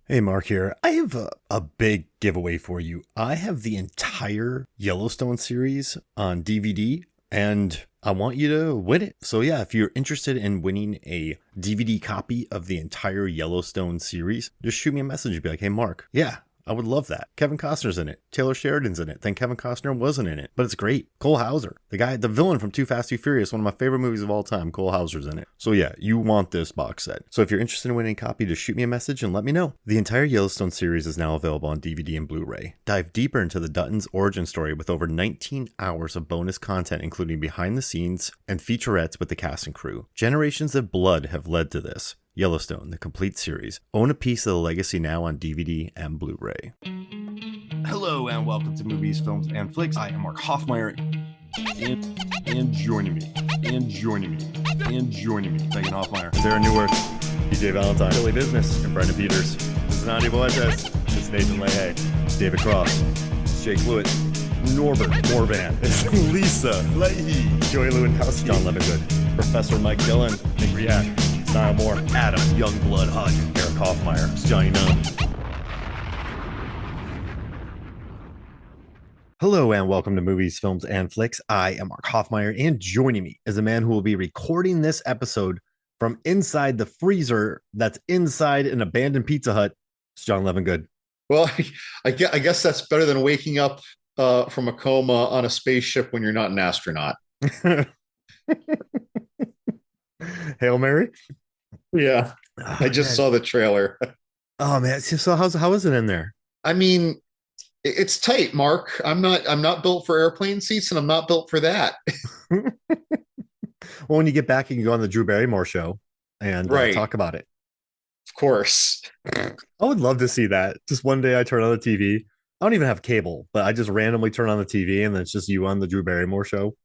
Hey, Mark here. I have a big giveaway for you. I have the entire Yellowstone series on DVD, and I want you to win it. So, yeah, if you're interested in winning a DVD copy of the entire Yellowstone series, just shoot me a message and be like, hey, Mark, yeah, I would love that. Kevin Costner's in it. Taylor Sheridan's in it. Then Kevin Costner wasn't in it, but it's great. Cole Hauser, the villain from Too Fast, Too Furious, one of my favorite movies of all time. Cole Hauser's in it. So yeah, you want this box set. So if you're interested in winning a copy, just shoot me a message and let me know. The entire Yellowstone series is now available on DVD and Blu-ray. Dive deeper into the Duttons' origin story with over 19 hours of bonus content, including behind the scenes and featurettes with the cast and crew. Generations of blood have led to this. Yellowstone, the complete series. Own a piece of the legacy now on DVD and Blu-ray. Hello and welcome to Movies, Films, and Flicks. I am Mark Hoffmeyer, and joining me, Megan Hoffmeyer. Sarah Newworth, DJ Valentine, Billy Business, and Brendan Peters. This is Nani Boetes. This is Nathan Leahy. It's David Cross. It's Jake Lewitt. Norbert Morvan. It's Lisa Leahy. Joey Lewandowski. John Levingood. Professor Mike Dillon. Nick Riak. Niall Moore. Adam Youngblood Hunt. Eric Hoffmeyer. It's Johnny Nunn. Hello and welcome to Movies, Films, and Flicks. I am Mark Hoffmeyer, and joining me is a man who will be recording this episode from inside the freezer that's inside an abandoned Pizza Hut. It's John Levingood. Well, I guess that's better than waking up from a coma on a spaceship when you're not an astronaut. Hail Mary. Yeah, I just saw the trailer. Oh man, so how is it in there? I mean, it's tight, Mark. I'm not built for airplane seats, and I'm not built for that. Well, when you get back, you can go on the Drew Barrymore show and talk about it. Of course. I would love to see that. Just one day I turn on the TV. I don't even have cable, but I just randomly turn on the TV and then it's just you on the Drew Barrymore show.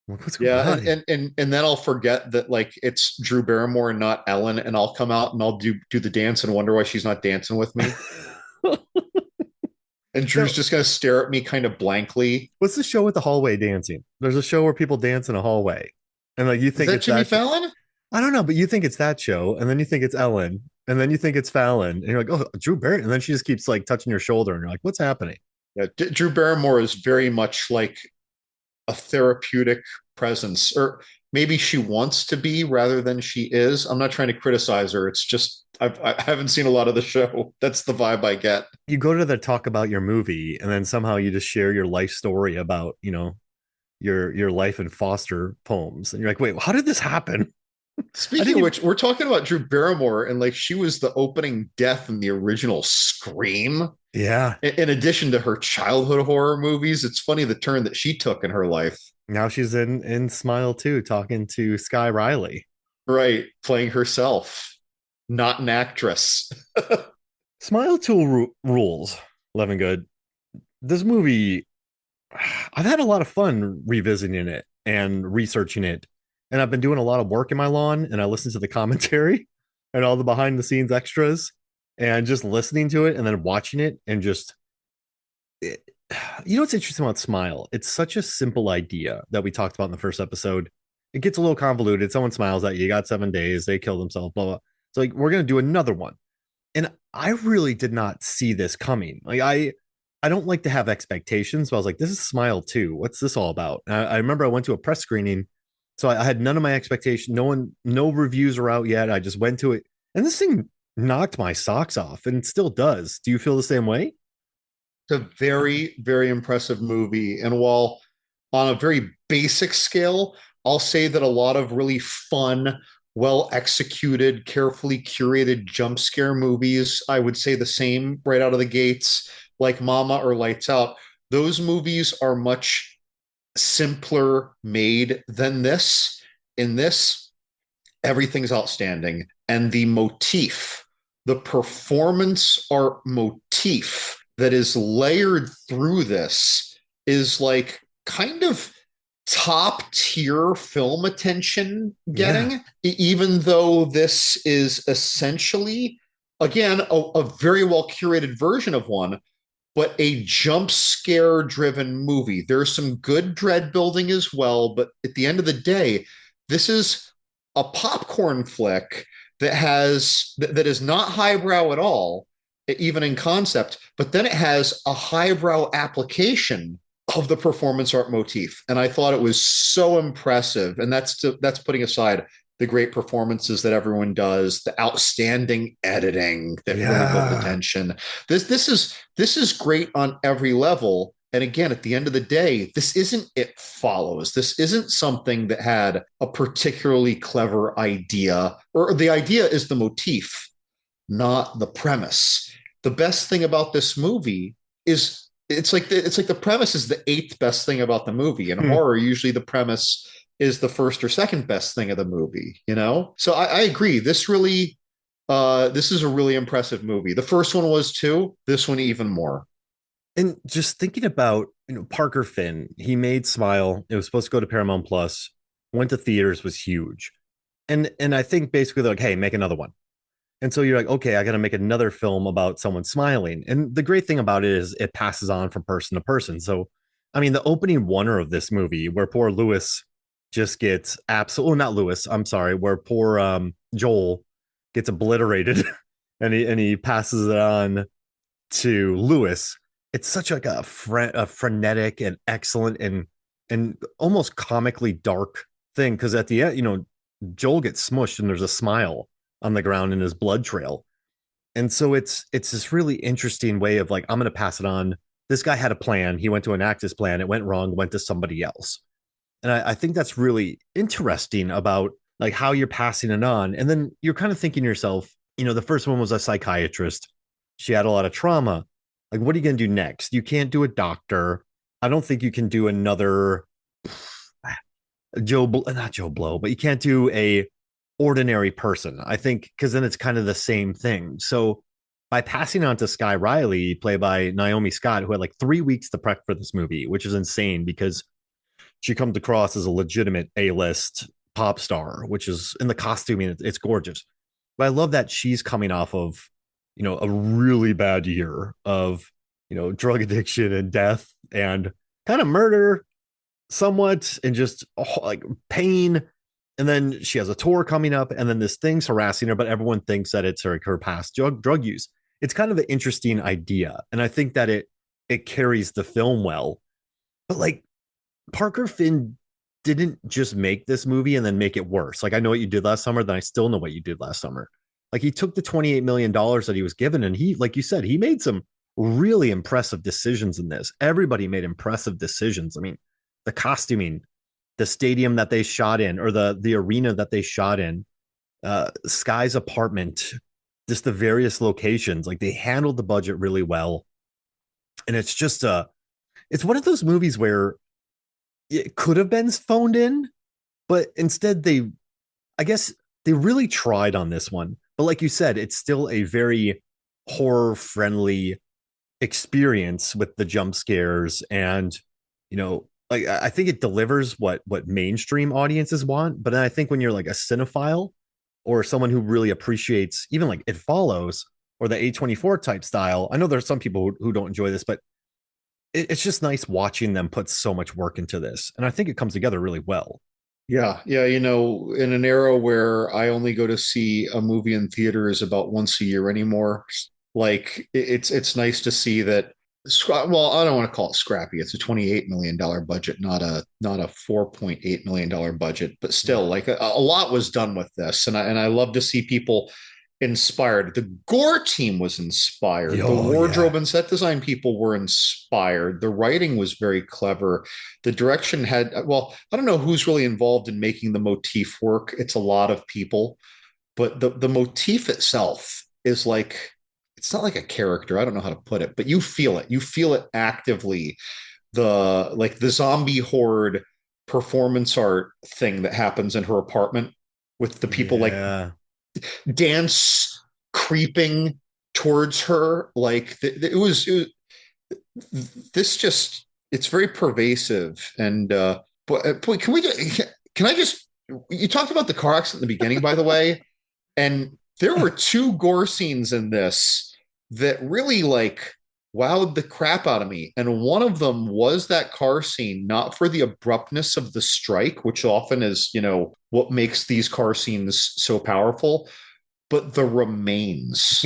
What's going on? And then I'll forget that like it's Drew Barrymore and not Ellen, and I'll come out and I'll do the dance and wonder why she's not dancing with me. And Drew's just going to stare at me kind of blankly. What's the show with the hallway dancing? There's a show where people dance in a hallway. And like you think it's Jimmy Fallon? I don't know, but you think it's that show, and then you think it's Ellen, and then you think it's Fallon, and you're like, oh, Drew Barrymore. And then she just keeps like touching your shoulder, and you're like, what's happening? Yeah, Drew Barrymore is very much like a therapeutic presence, or maybe she wants to be rather than she is. I'm not trying to criticize her. It's just I haven't seen a lot of the show. That's the vibe I get. You go to the talk about your movie, and then somehow you just share your life story about, your life in foster homes, and you're like, wait, how did this happen? Speaking of which, we're talking about Drew Barrymore, and like she was the opening death in the original Scream. Yeah. In addition to her childhood horror movies, it's funny the turn that she took in her life. Now she's in Smile 2, talking to Sky Riley. Right, playing herself, not an actress. Smile 2 rules, Levingood. This movie, I've had a lot of fun revisiting it and researching it. And I've been doing a lot of work in my lawn, and I listen to the commentary and all the behind the scenes extras and just listening to it and then watching it and just what's interesting about Smile? It's such a simple idea that we talked about in the first episode. It gets a little convoluted. Someone smiles at you. You got 7 days. They kill themselves, blah, blah. So like, we're going to do another one. And I really did not see this coming. Like I don't like to have expectations, but I was like, this is Smile 2. What's this all about? I remember I went to a press screening. So I had none of my expectations. No reviews are out yet. I just went to it. And this thing knocked my socks off, and it still does. Do you feel the same way? It's a very, very impressive movie. And while on a very basic scale, I'll say that a lot of really fun, well executed, carefully curated jump scare movies, I would say the same right out of the gates, like Mama or Lights Out. Those movies are much simpler made than this. In this, everything's outstanding. And the performance art motif that is layered through this is like kind of top tier film attention getting, even though this is essentially, again, a very well curated version of one, but a jump scare driven movie. There's some good dread building as well, but at the end of the day, this is a popcorn flick that is not highbrow at all, even in concept, but then it has a highbrow application of the performance art motif. And I thought it was so impressive. And that's putting aside the great performances that everyone does, the outstanding editing that really built the Yeah. tension. This is great on every level. And again, at the end of the day, this isn't It Follows. This isn't something that had a particularly clever idea, or the idea is the motif, not the premise. The best thing about this movie is it's like the premise is the eighth best thing about the movie. In Hmm. horror, usually the premise is the first or second best thing of the movie, you know? So I agree. This is a really impressive movie. The first one was too, this one even more. And just thinking about, Parker Finn, he made Smile. It was supposed to go to Paramount Plus, went to theaters, was huge. And I think basically they're like, hey, make another one. And so you're like, okay, I got to make another film about someone smiling. And the great thing about it is it passes on from person to person. So, I mean, the opening wonder of this movie, where poor Lewis just gets absolutely not Lewis, I'm sorry, where poor Joel gets obliterated and he passes it on to Lewis. It's such like a frenetic and excellent and almost comically dark thing because at the end, Joel gets smushed and there's a smile on the ground in his blood trail. And so it's this really interesting way of like, I'm gonna pass it on. This guy had a plan. He went to enact his plan. It went wrong, went to somebody else. And I think that's really interesting about like how you're passing it on. And then you're kind of thinking to yourself, the first one was a psychiatrist. She had a lot of trauma. Like, what are you gonna do next? You can't do a doctor. I don't think you can do another not Joe Blow, but you can't do a ordinary person. I think because then it's kind of the same thing. So by passing on to Sky Riley, played by Naomi Scott, who had like 3 weeks to prep for this movie, which is insane because she comes across as a legitimate A-list pop star, which is in the costuming, it's gorgeous. But I love that she's coming off of, a really bad year of, drug addiction and death and kind of murder somewhat and just like pain. And then she has a tour coming up, and then this thing's harassing her, but everyone thinks that it's her past drug use. It's kind of an interesting idea, and I think that it carries the film well. But like Parker Finn didn't just make this movie and then make it worse. Like I know what you did last summer, then I still know what you did last summer. Like he took the $28 million that he was given, and he, like you said, he made some really impressive decisions in this. Everybody made impressive decisions. I mean, the costuming, the stadium that they shot in, or the arena that they shot in, Sky's apartment, just the various locations. Like they handled the budget really well, and it's just it's one of those movies where it could have been phoned in, but instead I guess they really tried on this one. But like you said, it's still a very horror friendly experience with the jump scares and like I think it delivers what mainstream audiences want. But then I think when you're like a cinephile or someone who really appreciates even like It Follows or the A24 type style, I know there's some people who don't enjoy this, but it's just nice watching them put so much work into this, and I think it comes together really well. Yeah, yeah, in an era where I only go to see a movie in theaters about once a year anymore, like it's nice to see that. Well, I don't want to call it scrappy. It's a $28 million budget, not a $4.8 million budget, but still, Yeah. like a lot was done with this, and I love to see people inspired. The gore team was inspired. The Oh yeah. wardrobe and set design people were inspired. The writing was very clever. The direction had, well, I don't know who's really involved in making the motif work. It's a lot of people, but the motif itself is like, it's not like a character. I don't know how to put it, but you feel it. You feel it actively. The zombie horde performance art thing that happens in her apartment with the people like Yeah. dance creeping towards her. Like this just, it's very pervasive. And boy, can I just, you talked about the car accident in the beginning, by the way, and there were two gore scenes in this that really like wowed the crap out of me. And one of them was that car scene, not for the abruptness of the strike, which often is, what makes these car scenes so powerful, but the remains.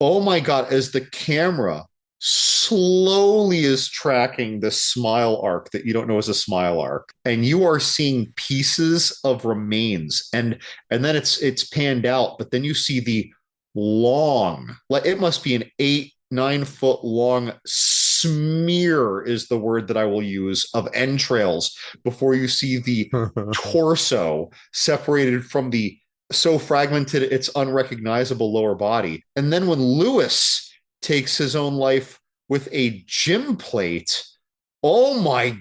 Oh my God, as the camera slowly is tracking the smile arc that you don't know is a smile arc, and you are seeing pieces of remains, and then it's panned out, but then you see the long, like it must be an 8, 9 foot long smear is the word that I will use of entrails before you see the torso separated from the so fragmented it's unrecognizable lower body. And then when Lewis takes his own life with a gym plate, oh my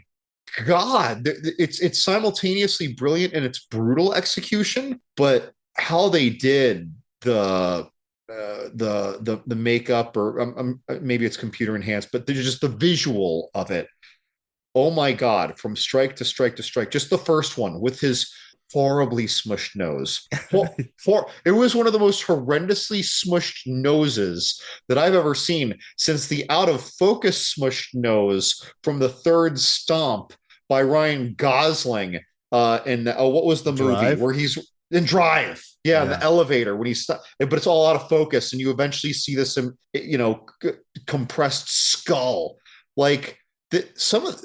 God, it's simultaneously brilliant in its brutal execution, but how they did the makeup or maybe it's computer enhanced, but just the visual of it. Oh my God, from strike to strike to strike. Just the first one with his horribly smushed nose. It was one of the most horrendously smushed noses that I've ever seen since the out of focus smushed nose from the third stomp by Ryan Gosling. And what was the movie Drive. where he's in Drive? Yeah, in the Yeah. elevator when he's but it's all out of focus, and you eventually see this, compressed skull. Like some of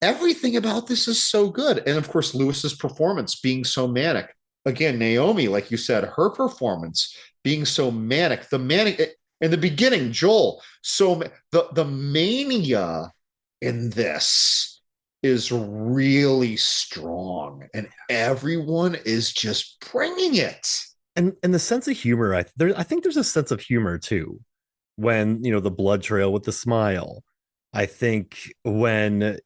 everything about this is so good. And of course, Lewis's performance being so manic. Again, Naomi, like you said, her performance being so manic. The manic in the beginning, Joel. So the mania in this is really strong, and everyone is just bringing it. And the sense of humor, I think there's a sense of humor too when the blood trail with the smile. I think when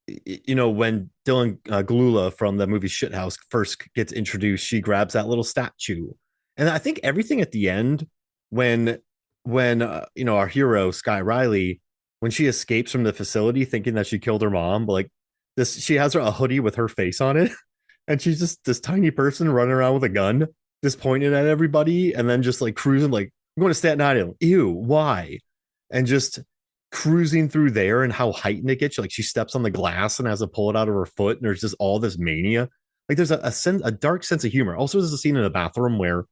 Dylan Galula from the movie Shithouse first gets introduced, she grabs that little statue, and I think everything at the end when our hero Sky Riley, when she escapes from the facility thinking that she killed her mom, but like this, she has a hoodie with her face on it, and she's just this tiny person running around with a gun, just pointing at everybody, and then just like cruising, like I'm going to Staten Island. Ew, why? And just cruising through there, and how heightened it gets. Like she steps on the glass and has to pull it out of her foot, and there's just all this mania. Like there's a dark sense of humor. Also, there's a scene in the bathroom where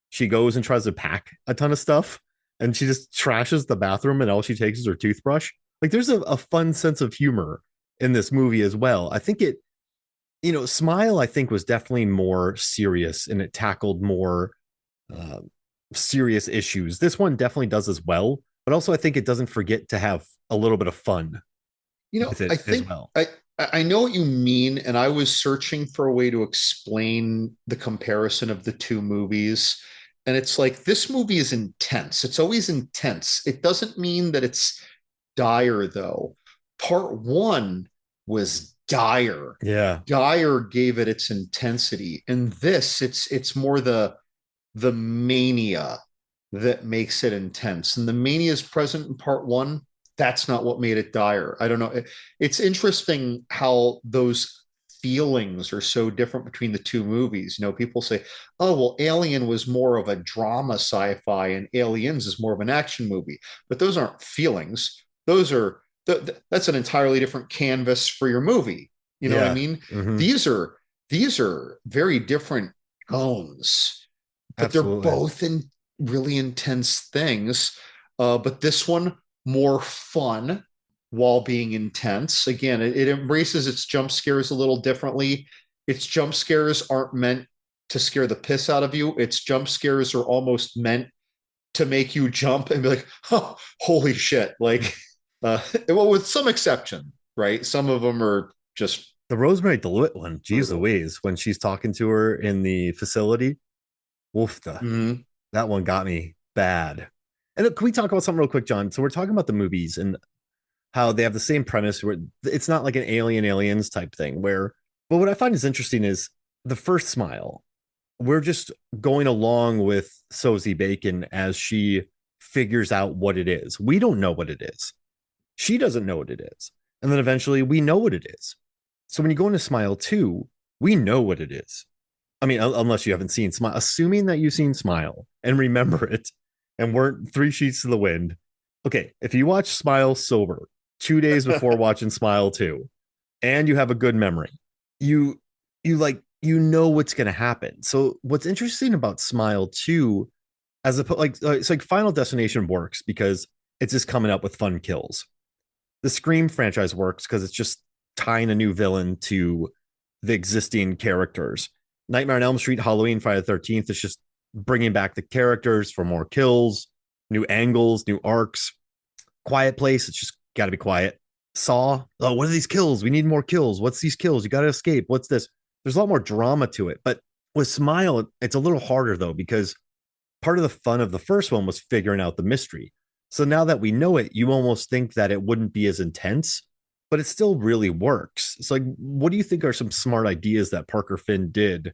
she goes and tries to pack a ton of stuff, and she just trashes the bathroom, and all she takes is her toothbrush. Like there's a fun sense of humor in this movie as well. I think Smile, I think, was definitely more serious, and it tackled more uh, serious issues. This one definitely does as well, but also I think it doesn't forget to have a little bit of fun with I it as think well. I know what you mean, and I was searching for a way to explain the comparison of the two movies. And it's like this movie is intense. It's always intense. It doesn't mean that it's dire though. Part one was dire. Yeah, Dire gave it its intensity. And this, it's more the mania that makes it intense. And the mania is present in part one. That's not what made it dire. I don't know. It's interesting how those feelings are so different between the two movies. People say, oh, well, Alien was more of a drama sci fi and Aliens is more of an action movie. But those aren't feelings. Those are, that's an entirely different canvas for your movie. You know what I yeah, mean? mm-hmm. These are very different tones, but they're Absolutely. both in really intense things. But this one more fun while being intense. Again, it embraces its jump scares a little differently. Its jump scares aren't meant to scare the piss out of you. Its jump scares are almost meant to make you jump and be like, oh, holy shit. Like, well, with some exception, right? Some of them are just The Rosemarie DeWitt one, geez brutal. Louise, when she's talking to her in the facility, woofda, Mm-hmm. that one got me bad. And can we talk about something real quick, John? So we're talking about the movies and how they have the same premise where it's not like an aliens type thing but what I find is interesting is the first Smile. We're just going along with Sosie Bacon as she figures out what it is. We don't know what it is. She doesn't know what it is. And then eventually we know what it is. So when you go into Smile 2, we know what it is. I mean, unless you haven't seen Smile, assuming that you've seen Smile and remember it and weren't three sheets to the wind. Okay, if you watch Smile sober 2 days before watching Smile 2 and you have a good memory, you you know what's going to happen. So what's interesting about Smile 2 As a like it's like Final Destination works because it's just coming up with fun kills. The Scream franchise works because it's just tying a new villain to the existing characters. Nightmare on Elm Street, Halloween, Friday the 13th is just bringing back the characters for more kills, new angles, new arcs. Quiet Place, it's just got to be quiet. Saw, oh, what are these kills? We need more kills. What's these kills? You got to escape. What's this? There's a lot more drama to it. But with Smile, it's a little harder though, because part of the fun of the first one was figuring out the mystery. So now that we know it, you almost think that it wouldn't be as intense, but it still really works. It's like, what do you think are some smart ideas that Parker Finn did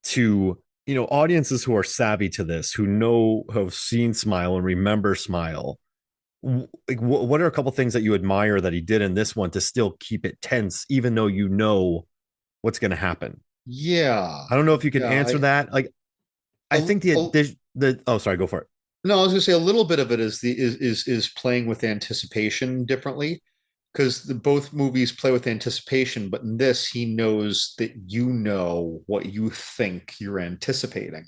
to, audiences who are savvy to this, who know, have seen Smile and remember Smile? Like, what are a couple things that you admire that he did in this one to still keep it tense, even though you know what's going to happen? Yeah. I don't know if you can Yeah. answer that. Like, I think the oh, sorry, go for it. No, I was gonna say a little bit of it is the is playing with anticipation differently, because both movies play with anticipation, but in this he knows that you know what you think you're anticipating.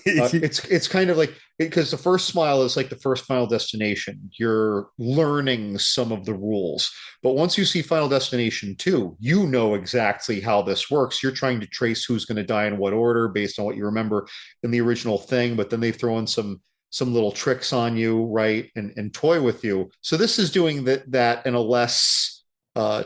It's kind of like, because the first Smile is like the first Final Destination. You're learning some of the rules, but once you see Final Destination 2, you know exactly how this works. You're trying to trace who's going to die in what order based on what you remember in the original thing, but then they throw in some little tricks on you, right, and toy with you. So this is doing that in a less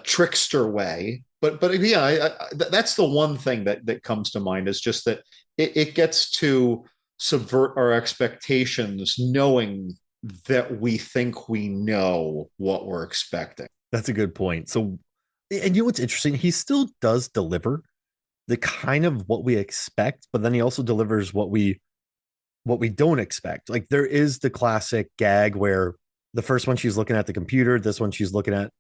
trickster way. But yeah, that's the one thing that comes to mind, is just that it gets to subvert our expectations, knowing that we think we know what we're expecting. That's a good point. So, and what's interesting? He still does deliver the kind of what we expect, but then he also delivers what we don't expect. Like, there is the classic gag where the first one she's looking at the computer, this one she's looking at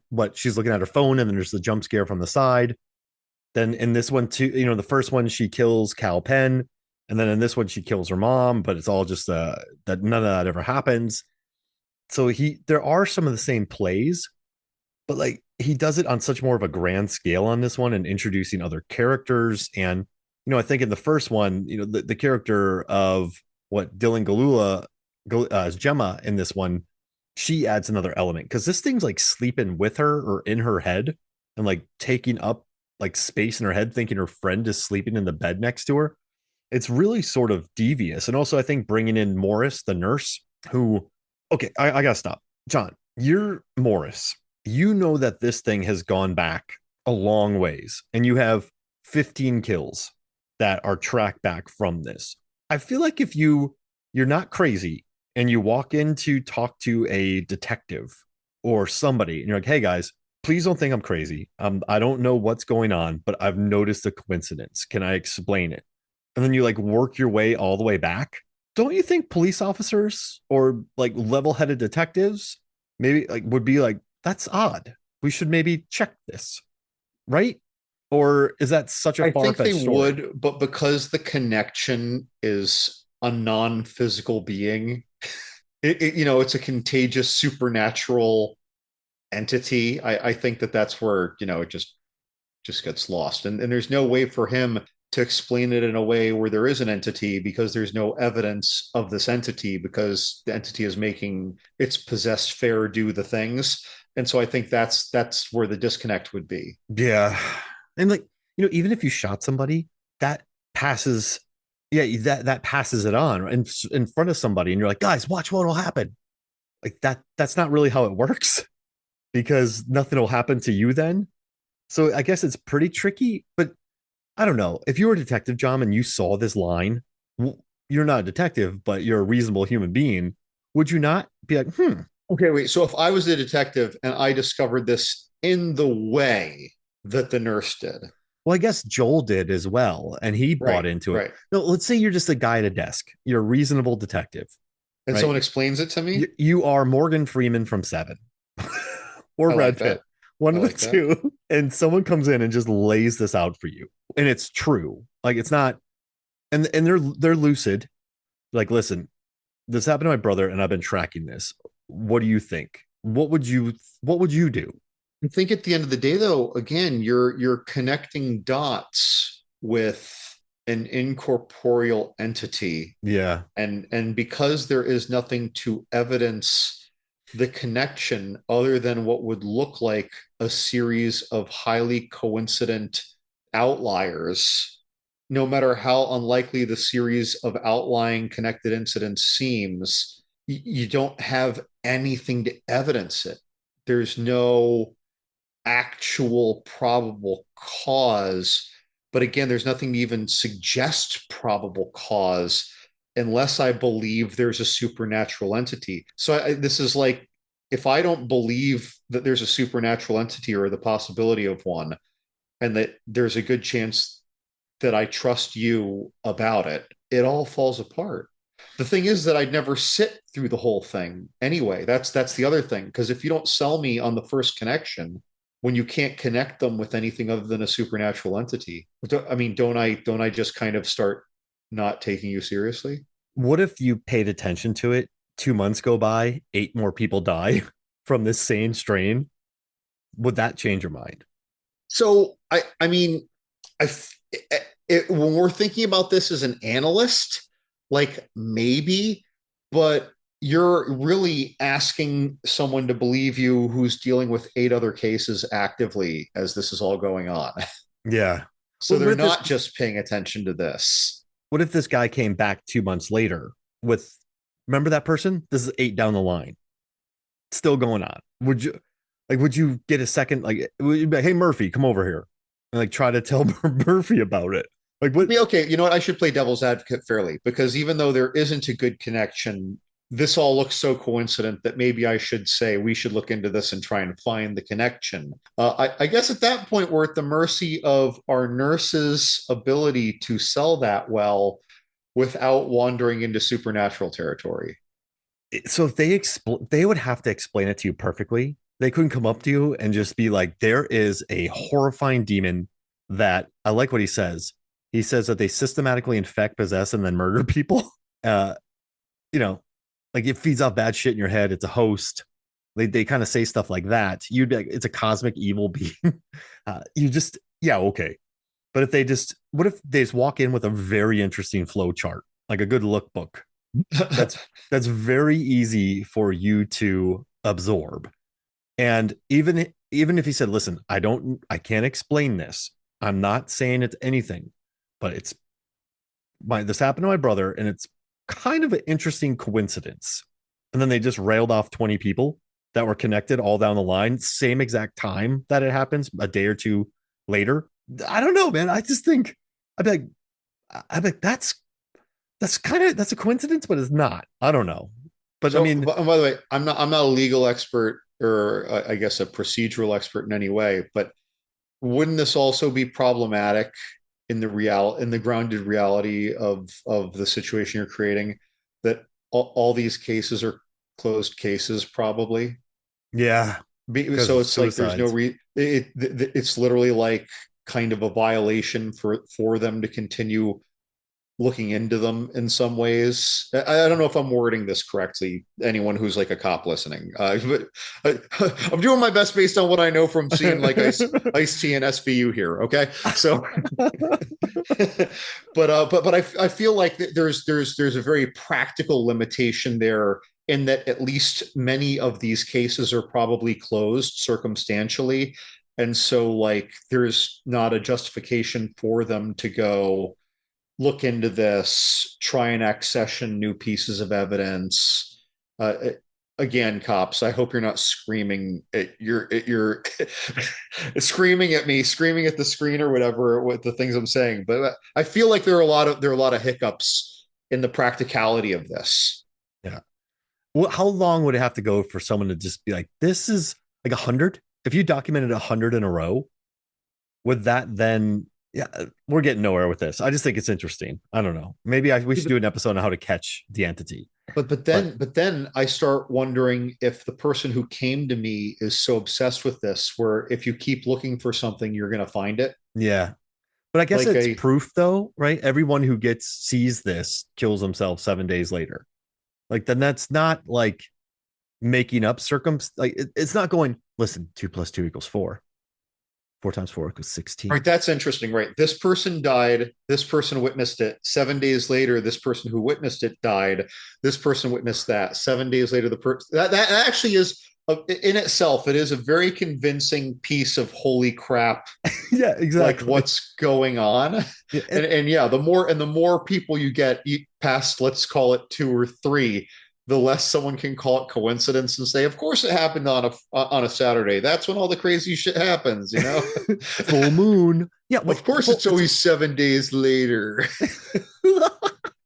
what she's looking at her phone, and then there's the jump scare from the side. Then in this one too, the first one she kills Cal Penn, and then in this one she kills her mom, but it's all just that none of that ever happens. So there are some of the same plays, but like he does it on such more of a grand scale on this one, and introducing other characters. And I think in the first one, the character of what Dylan Galula as Gemma in this one, she adds another element, because this thing's like sleeping with her or in her head, and like taking up like space in her head, thinking her friend is sleeping in the bed next to her. It's really sort of devious. And also, I think bringing in Morris, the nurse, who, okay, I gotta stop. John, you're Morris. You know that this thing has gone back a long ways, and you have 15 kills that are tracked back from this. I feel like if you're not crazy and you walk in to talk to a detective or somebody, and you're like, hey guys, please don't think I'm crazy. I don't know what's going on, but I've noticed a coincidence. Can I explain it? And then you like work your way all the way back. Don't you think police officers or like level-headed detectives maybe like would be like, that's odd. We should maybe check this, right? Or is that such a I think far-fetched they story? would, but because the connection is a non-physical being, it's a contagious supernatural entity. I think that's where it just gets lost, and there's no way for him to explain it in a way where there is an entity, because there's no evidence of this entity, because the entity is making its possessed fare do the things. And so I think that's where the disconnect would be. Yeah. And like, even if you shot somebody, that passes, yeah, that passes it on in front of somebody, and you're like, guys, watch what will happen. Like that's not really how it works, because nothing will happen to you then. So I guess it's pretty tricky, but I don't know. If you were a detective, John, and you saw this line, you're not a detective, but you're a reasonable human being. Would you not be like, hmm? Okay, wait. So if I was a detective and I discovered this in the way that the nurse did, Well, I guess Joel did as well, and he bought right, into it. right, No, let's say you're just a guy at a desk. You're a reasonable detective, and someone right? explains it to You, me, you are Morgan Freeman from Seven or I like Brad Pitt, that. one I of the like that. two. And someone comes in and just lays this out for you, and it's true. Like it's not, and they're lucid. Like, listen, this happened to my brother, and I've been tracking this. What do you think? What would you do? I think at the end of the day, though, again, you're connecting dots with an incorporeal entity, Yeah. and because there is nothing to evidence the connection other than what would look like a series of highly coincident outliers, no matter how unlikely the series of outlying connected incidents seems, you don't have anything to evidence it. There's no actual probable cause. But again, there's nothing to even suggest probable cause unless I believe there's a supernatural entity. So this is like, if I don't believe that there's a supernatural entity or the possibility of one, and that there's a good chance that I trust you about it, it all falls apart. The thing is that I'd never sit through the whole thing anyway. That's the other thing. Because if you don't sell me on the first connection, when you can't connect them with anything other than a supernatural entity, I mean, don't I just kind of start not taking you seriously? What if you paid attention to it? 2 months go by, eight more people die from this same strain. Would that change your mind? So I mean, I when we're thinking about this as an analyst, like maybe, but you're really asking someone to believe you who's dealing with eight other cases actively as this is all going on. Yeah. So Well, they're not just paying attention to this. what if this guy came back 2 months later with, remember that person? This is eight down the line, still going on. Would you get a second, like, would you be like, hey, Murphy, come over here and like try to tell Murphy about it? Like, I what? mean, okay, you know what? I should play devil's advocate fairly because even though there isn't a good connection, this all looks so coincident that maybe I should say we should look into this and try and find the connection. I guess at that point, we're at the mercy of our nurse's ability to sell that well without wandering into supernatural territory. So if they would have to explain it to you perfectly. They couldn't come up to you and just be like, there is a horrifying demon that, I like what he says. He says that they systematically infect, possess, and then murder people. Uh, you know, like it feeds off bad shit in your head. It's a host. They kind of say stuff like that. You'd be like, it's a cosmic evil being. You just, yeah, okay. But if they just, what if they just walk in with a very interesting flow chart, like a good lookbook? That's that's very easy for you to absorb. And even if he said, listen, I can't explain this. I'm not saying it's anything, but this happened to my brother, and it's kind of an interesting coincidence. And then they just railed off 20 people that were connected all down the line, same exact time that it happens, a day or two later. I don't know, man. I just think I'd be like, that's a coincidence, but it's not. I don't know. But I So, mean, by the way, I'm not a legal expert or I guess a procedural expert in any way, but wouldn't this also be problematic in the grounded reality of the situation you're creating, that all these cases are closed cases probably? yeah, because So of it's like there's no suicides. it's literally like kind of a violation for them to continue looking into them in some ways. I don't know if I'm wording this correctly. Anyone who's like a cop listening, but I'm doing my best based on what I know from seeing like Ice T and SVU here. Okay, so but I feel like there's a very practical limitation there in that at least many of these cases are probably closed circumstantially, and so like there's not a justification for them to go look into this, try and accession new pieces of evidence. Again, cops, I hope you're not screaming at you're screaming at me, screaming at the screen or whatever with the things I'm saying. But I feel like there are a lot of hiccups in the practicality of this. Yeah. Well, how long would it have to go for someone to just be like, this is like 100? If you documented 100 in a row, would that then, yeah, we're getting nowhere with this. I just think it's interesting. I don't know. Maybe we should do an episode on how to catch the entity. But But then I start wondering if the person who came to me is so obsessed with this, where if you keep looking for something, you're going to find it. yeah, but I guess Like it's a proof though, right? Everyone who sees this kills themselves 7 days later. Like, then that's not like making up like it's not going, listen, 2 plus 2 equals 4. 4 times 4 equals All 16. right, that's interesting, right? This person died. This person witnessed it. 7 days later, this person who witnessed it died. This person witnessed that. 7 days later, the person that actually is in itself, it is a very convincing piece of holy crap, Yeah, like exactly. what's going on. Yeah, And yeah, the more people you get past, let's call it two or three, the less someone can call it coincidence and say, of course it happened on a Saturday. That's when all the crazy shit happens, you know? full moon. Yeah, wait, Of course, full, it's always 7 days later.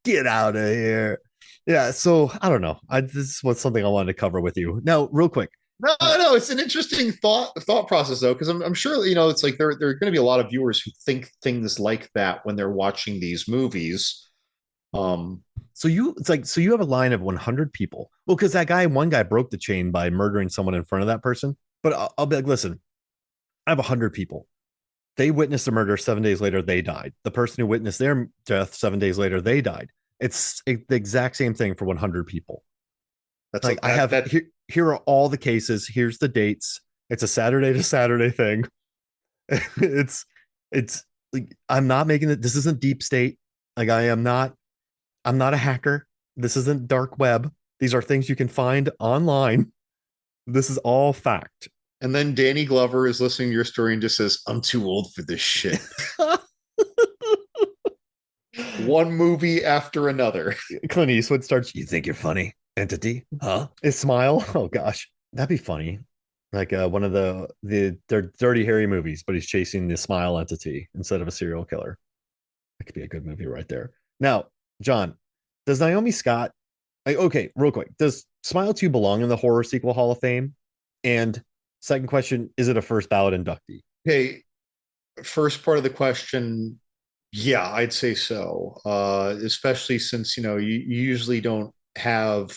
get out of here. Yeah, so I don't know. This was something I wanted to cover with you. Now, real quick. No, Uh, no, it's an interesting thought process though, because I'm sure it's like there are going to be a lot of viewers who think things like that when they're watching these movies. Um, so you have a line of 100 people. Well, because one guy broke the chain by murdering someone in front of that person. But I'll be like, listen, I have 100 people. They witnessed a murder. 7 days later, they died. The person who witnessed their death 7 days later, they died. The exact same thing for 100 people. that's Like I that have that here are all the cases. Here's the dates. It's a Saturday to Saturday thing. it's it's like I'm not making it. This isn't deep state. Like I'm not a hacker. This isn't dark web. These are things you can find online. This is all fact. and then Danny Glover is listening to your story and just says, "I'm too old for this shit." One movie after another. Clint Eastwood starts, you think you're funny? Entity? Huh? His smile? Oh gosh. That'd be funny. Like one of they're Dirty Harry movies, but he's chasing the smile entity instead of a serial killer. That could be a good movie right there. Now, John, does Naomi Scott okay, real quick, does Smile 2 belong in the horror sequel Hall of Fame? And second question, is it a first ballot inductee? Okay, first part of the question, yeah, I'd say so. Especially since, you usually don't have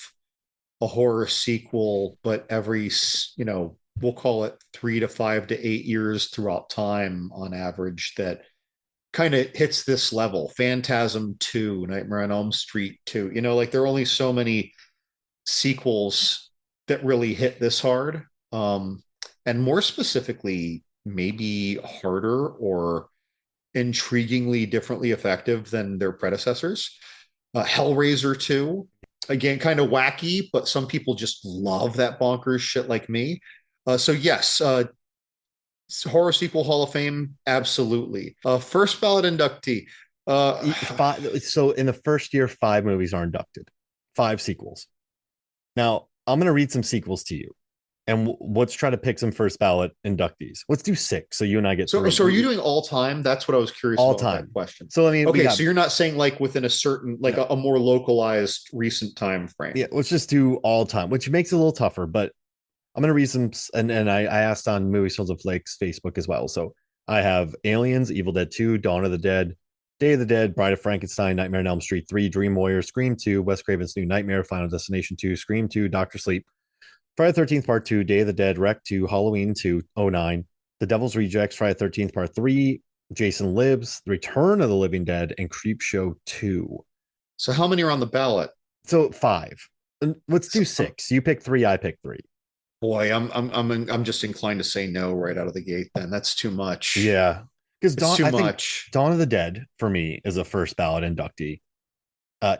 a horror sequel, but every, we'll call it 3 to 5 to 8 years throughout time on average that kind of hits this level. Phantasm 2, Nightmare on Elm Street 2. Like there are only so many sequels that really hit this hard. And more specifically, maybe harder or intriguingly differently effective than their predecessors. Hellraiser 2, again, kind of wacky, but some people just love that bonkers shit like me. So, yes, horror sequel Hall of Fame, absolutely. First ballot inductee. So in the first year, 5 movies are inducted, 5 sequels. Now, I'm going to read some sequels to you. And let's try to pick some first ballot inductees. Let's do 6. So you and I get So, 3. so are you doing all time? That's what I was curious All about with time. that question. So, I mean, we Okay, got, so you're not saying like within a certain, like no, a more localized recent time frame. yeah, let's just do all time, which makes it a little tougher. But I'm going to read some, and I asked on Movie Sons and Flakes Facebook as well. So I have Aliens, Evil Dead 2, Dawn of the Dead, Day of the Dead, Bride of Frankenstein, Nightmare on Elm Street 3, Dream Warrior, Scream 2, Wes Craven's New Nightmare, Final Destination 2, Scream 2, Doctor Sleep, Friday the 13th Part 2, Day of the Dead, Wreck 2, Halloween 2, '09, The Devil's Rejects, Friday the 13th Part 3, Jason Lives, The Return of the Living Dead, and Creep Show 2. So how many are on the ballot? So 5. Let's do So, 6. You pick 3, I pick 3. boy, I'm just inclined to say no right out of the gate. Then that's too much. Yeah. Because It's too I think much. Dawn of the Dead for me is a first ballot inductee.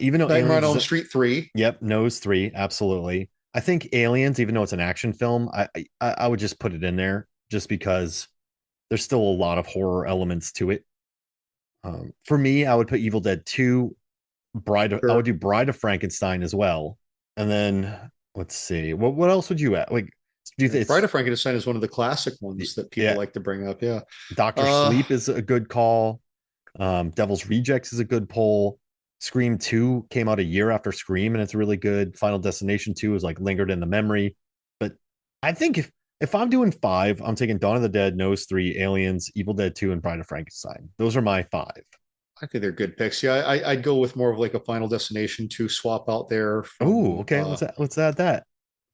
Even though Nightmare on Aliens Elm is Street 3. yep, knows 3, absolutely. I think Aliens, even though it's an action film, I would just put it in there just because there's still a lot of horror elements to it. For me, I would put Evil Dead 2, I would Sure. do Bride of Frankenstein as well. And then let's see. What else would you add? Like do you think Bride it's of Frankenstein is one of the classic ones that people yeah, like to bring up. Yeah. Doctor Uh, Sleep is a good call. Devil's Rejects is a good poll. Scream 2 came out a year after Scream, and it's really good. Final Destination 2 is like lingered in the memory. But I think if I'm doing 5, I'm taking Dawn of the Dead, Nose 3, Aliens, Evil Dead 2, and Bride of Frankenstein. Those are my 5. I think they're good picks. Yeah, I'd go with more of like a Final Destination 2 swap out there Oh, from okay. Let's add that.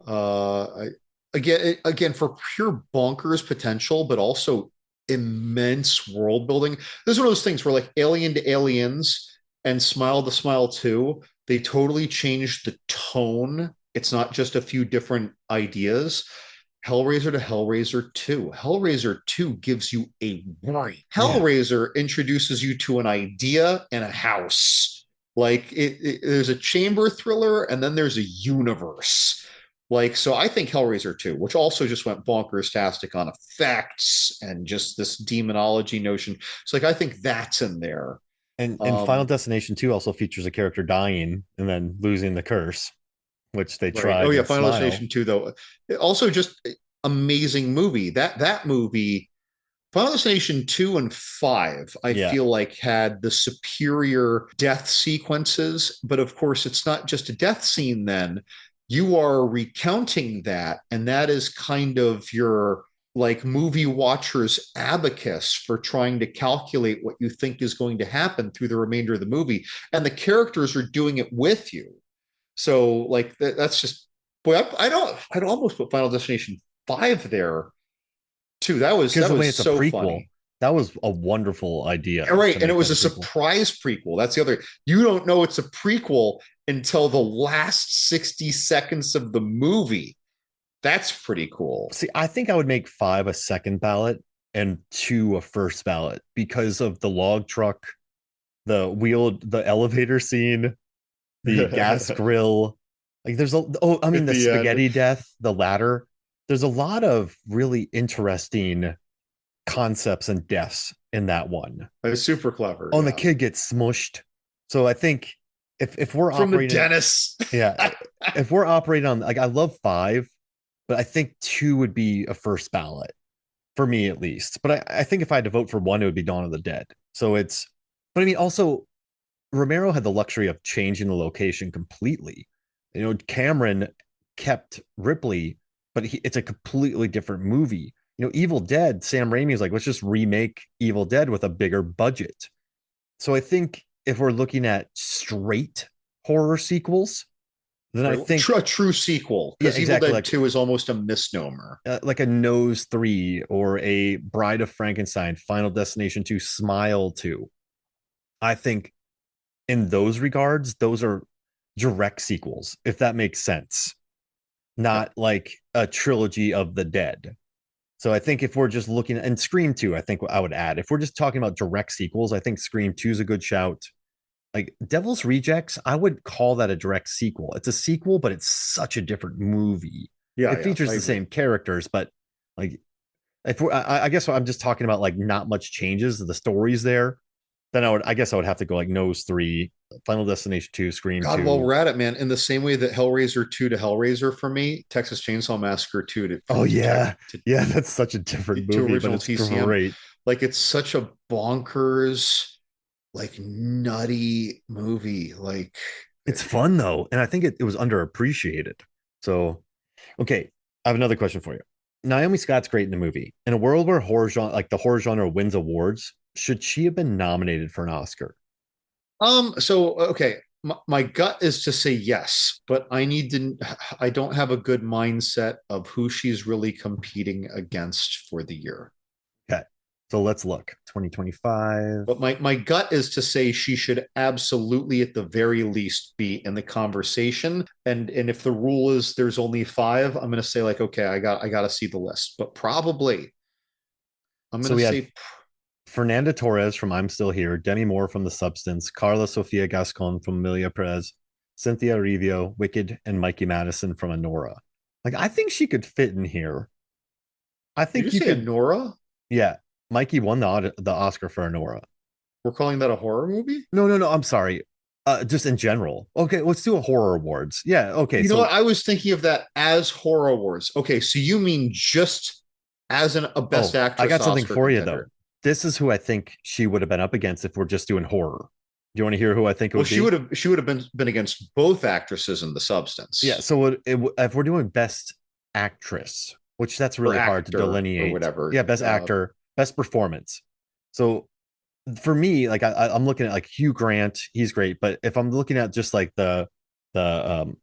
I, again for pure bonkers potential, but also immense world building. This is one of those things where like Alien to Aliens and Smile to Smile 2, they totally changed the tone. It's not just a few different ideas. Hellraiser to Hellraiser 2. Hellraiser 2 gives you a worry. Yeah. Hellraiser introduces you to an idea and a house. Like there's a chamber thriller and then there's a universe. Like, so I think Hellraiser 2, which also just went bonkers tastic on effects and just this demonology notion. So like I think that's in there. And Final Um, Destination 2 also features a character dying and then losing the curse, which they right. Oh tried yeah, with Final Smile. Destination 2 though. Also just amazing movie. That movie Final Destination 2 and 5, I Yeah. feel like had the superior death sequences, but of course, it's not just a death scene then. You are recounting that, and that is kind of your like movie watcher's abacus for trying to calculate what you think is going to happen through the remainder of the movie. And the characters are doing it with you. So, like, that's just, boy, I'd almost put Final Destination 5 there too. That was Because that the way was it's a so prequel, funny. that was a wonderful idea Right, to and it make was that a a prequel. surprise prequel. That's the other. You don't know it's a prequel until the last 60 seconds of the movie. That's pretty cool. See, I think I would make 5 a second ballot and 2 a first ballot because of the log truck, the elevator scene, the gas At grill. Like I mean, the the end. spaghetti death, the ladder. There's a lot of really interesting concepts and deaths in that one. It's super clever, Oh, and the yeah. kid gets smushed. So I think if we're From the operating, dentist. yeah, if we're operating on like I love 5, but I think 2 would be a first ballot for me at least. But I think if I had to vote for 1, it would be Dawn of the Dead. So it's, but I mean, also Romero had the luxury of changing the location completely. You know, Cameron kept Ripley, but it's a completely different movie. You know, Evil Dead, Sam Raimi is like, let's just remake Evil Dead with a bigger budget. So I think if we're looking at straight horror sequels, then I think, A true sequel, yeah, because Evil exactly, Dead 2 is almost a misnomer. like a Nose 3 or a Bride of Frankenstein, Final Destination 2, Smile 2. I think in those regards, those are direct sequels, if that makes sense, Yep. not like a trilogy of the dead. So I think if we're just looking and Scream 2, I think I would add, if we're just talking about direct sequels, I think Scream 2 is a good shout. Like Devil's Rejects, I would call that a direct sequel. It's a sequel, but it's such a different movie. Yeah, It yeah, features I the agree. same characters, but like if we're, I guess I'm just talking about like not much changes. The stories there, then I guess I would have to go like Nose 3, Final Destination 2, Scream God, while 2. we're at it, man, in the same way that Hellraiser 2 to Hellraiser for me, Texas Chainsaw Massacre 2 Oh yeah. to, Yeah, that's such a different to movie, but original it's TCM, great. like it's such a bonkers, like nutty movie. Like, It's fun though, and I think it was underappreciated. So, okay, I have another question for you. Naomi Scott's great in the movie. In a world where horror genre, like the horror genre wins awards, should she have been nominated for an Oscar? so okay, my gut is to say yes, but I don't have a good mindset of who she's really competing against for the year. Okay. So let's look. 2025. But my gut is to say she should absolutely, at the very least, be in the conversation. And if the rule is there's only five, I'm going to say like, okay, I got to see the list. But probably, I'm going So to we had say Fernanda Torres from I'm Still Here, Demi Moore from The Substance, Carla Sofia Gascon from Amelia Perez, Cynthia Erivo, Wicked, and Mikey Madison from Anora. Like, I think she could fit in here. I did you think you say could, Nora? yeah. Mikey won the Oscar for Anora. We're calling that a horror movie? No, no, no. I'm sorry. Just in general. Okay, let's do a horror awards. Yeah. Okay. You know what? So, I was thinking of that as horror awards. Okay, so you mean just as a best oh, I actress got something Oscar for you though. contender? This is who I think she would have been up against if we're just doing horror. Do you want to hear who I think it Well, would be? she would have been against both actresses in The Yeah. Substance, So if we're doing best actress, which that's or really hard to actor or delineate. whatever. Yeah, best actor, best performance. So for me, like I'm looking at like Hugh Grant, he's great. But if I'm looking at just like the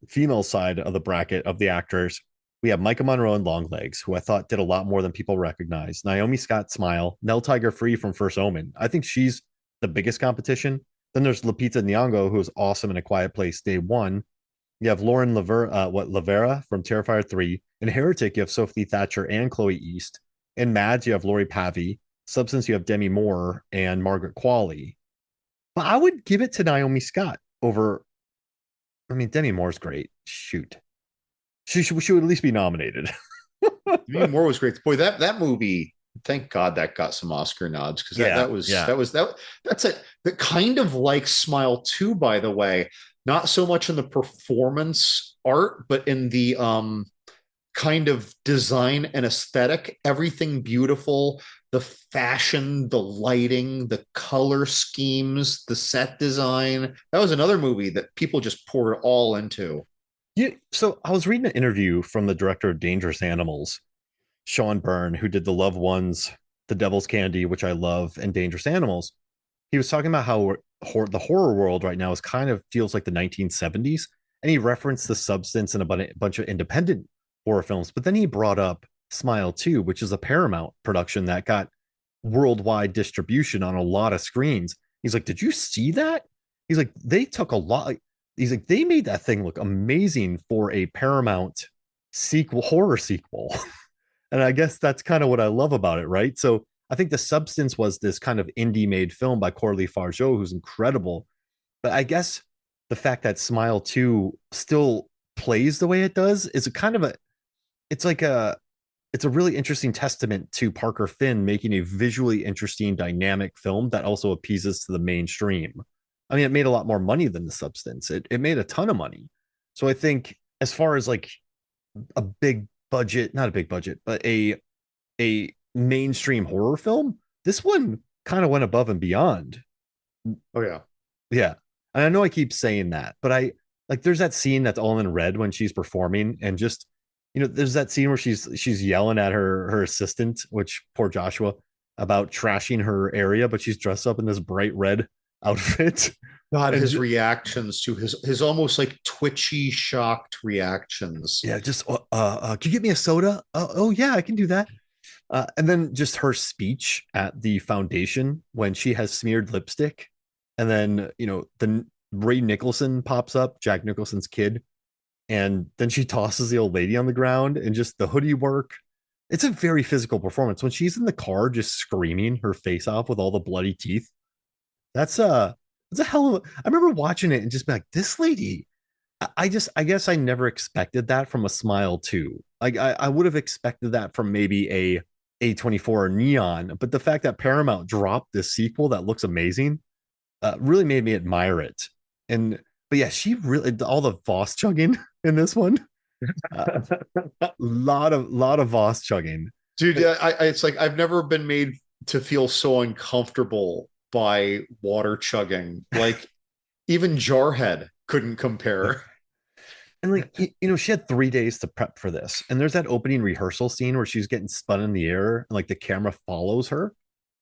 female side of the bracket of the actors, we have Micah Monroe and Longlegs, who I thought did a lot more than people recognize. Naomi Scott Smile, Nell Tiger Free from First Omen. I think she's the biggest competition. Then there's Lupita Nyong'o, who is awesome in A Quiet Place Day One. You have Lauren Lavera from Terrifier 3. In Heretic, you have Sophie Thatcher and Chloe East. In Mads, you have Lori Pavey. Substance, you have Demi Moore and Margaret Qualley. But I would give it to Naomi Scott over. I mean, Demi Moore's great. Shoot, she would at least be nominated. Demi Moore was great. Boy, that movie. Thank God that got some Oscar nods because that Yeah, that was yeah. that was that that's it. That kind of like Smile 2, by the way. Not so much in the performance art, but in the kind of design and aesthetic, everything beautiful, the fashion, the lighting, the color schemes, the set design. That was another movie that people just poured all into. Yeah. So I was reading an interview from the director of Dangerous Animals, Sean Byrne, who did The Loved Ones, The Devil's Candy, which I love, and Dangerous Animals. He was talking about how the horror world right now is kind of feels like the 1970s, and he referenced The Substance and a bunch of independent horror films. But then he brought up Smile 2, which is a Paramount production that got worldwide distribution on a lot of screens. He's like, "Did you see that?" He's like, "They took a lot." He's like, "They made that thing look amazing for a Paramount horror sequel." And I guess that's kind of what I love about it, right? So I think The Substance was this kind of indie made film by Coralie Fargeau, who's incredible. But I guess the fact that Smile 2 still plays the way it does is a kind of a it's like a it's a really interesting testament to Parker Finn making a visually interesting, dynamic film that also appeases to the mainstream. I mean, it made a lot more money than The Substance. It made a ton of money. So I think as far as like a big budget, not a big budget, but a mainstream horror film, this one kind of went above and beyond. Oh yeah. Yeah. And I know I keep saying that, but I like there's that scene that's all in red when she's performing and just there's that scene where she's yelling at her assistant, which poor Joshua, about trashing her area, but she's dressed up in this bright red outfit. God, And his reactions to his almost like twitchy, shocked reactions. yeah, just can you get me a soda? Oh yeah, I can do that. And then just her speech at the foundation when she has smeared lipstick, and then the Ray Nicholson pops up, Jack Nicholson's kid, and then she tosses the old lady on the ground, and just the hoodie work. It's a very physical performance when she's in the car, just screaming her face off with all the bloody teeth. That's a that's a hell of a. I remember watching it and just be like, this lady. I guess I never expected that from a Smile 2. Like I would have expected that from maybe a A24 or Neon, but the fact that Paramount dropped this sequel that looks amazing really made me admire it. And but yeah, she really all the Voss chugging in this one. A lot of Voss chugging. Dude, it's like I've never been made to feel so uncomfortable by water chugging. Like even Jarhead couldn't compare. And like she had 3 days to prep for this. And there's that opening rehearsal scene where she's getting spun in the air and like the camera follows her.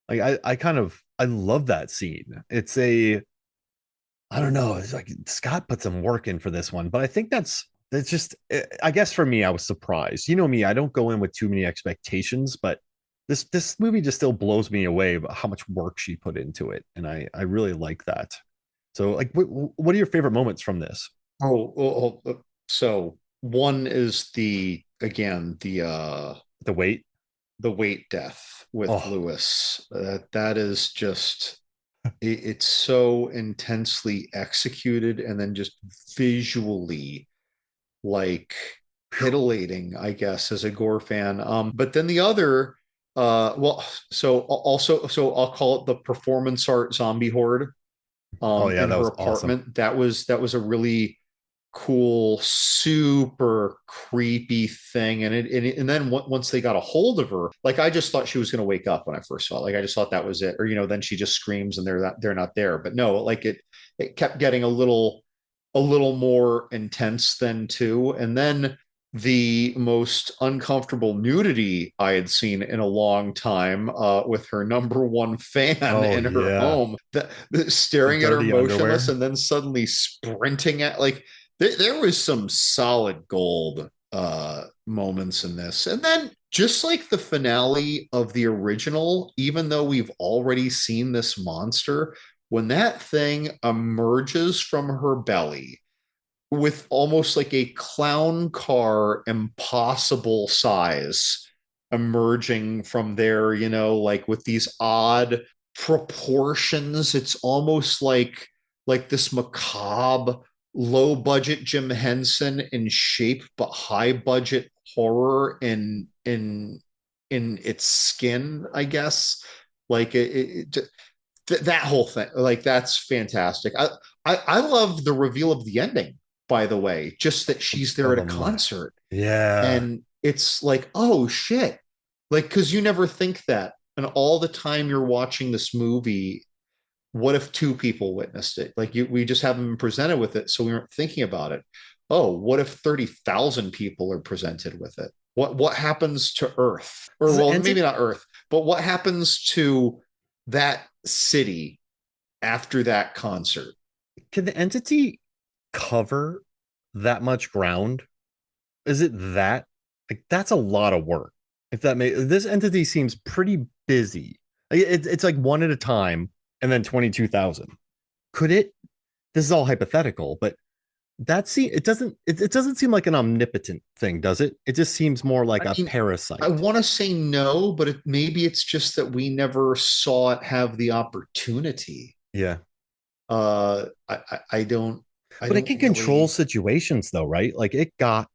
Like I love that scene. It's a I don't know. It's like Scott put some work in for this one, but I think that's just. I guess for me, I was surprised. You know me, I don't go in with too many expectations, but this movie just still blows me away about how much work she put into it, and I really like that. So, like, what are your favorite moments from this? So one is the again The wait. the weight death with Oh, Lewis. That is just it's so intensely executed and then just visually like titillating, I guess, as a Gore fan. But then the other, well, so I'll call it the performance art zombie horde oh yeah, in that her was awesome. apartment. That was a really cool, super creepy thing. And then once they got a hold of her, like I just thought she was going to wake up when I first saw it. Like I just thought that was it. Or then she just screams and they're not there. But no, like it kept getting a little more intense then too. And then the most uncomfortable nudity I had seen in a long time with her number one fan Oh in her yeah, home, the staring at her dirty motionless underwear. and then suddenly sprinting at like there was some solid gold moments in this. And then just like the finale of the original, even though we've already seen this monster, when that thing emerges from her belly with almost like a clown car impossible size emerging from there, like with these odd proportions. It's almost like this macabre low budget Jim Henson in shape, but high budget horror in its skin, I guess. Like that whole thing, like that's fantastic. I love the reveal of the ending, by the way, just that she's there at a concert. Yeah. And it's like, oh shit. Like, because you never think that. And all the time you're watching this movie, what if two people witnessed it? Like, we just haven't been presented with it, so we weren't thinking about it. Oh, what if 30,000 people are presented with it? What happens to Earth? Or, Does the well, maybe entity not Earth, but what happens to that city after that concert? can the entity cover that much ground? Is it that like that's a lot of work? If that may this entity seems pretty busy. Like, it's like one at a time and then 22,000. Could it this is all hypothetical, but it doesn't seem like an omnipotent thing, does it? It just seems more like I a mean, I parasite. want to say no, but maybe it's just that we never saw it have the opportunity. Yeah. I don't, I But it don't can control really. situations though, right? Like it got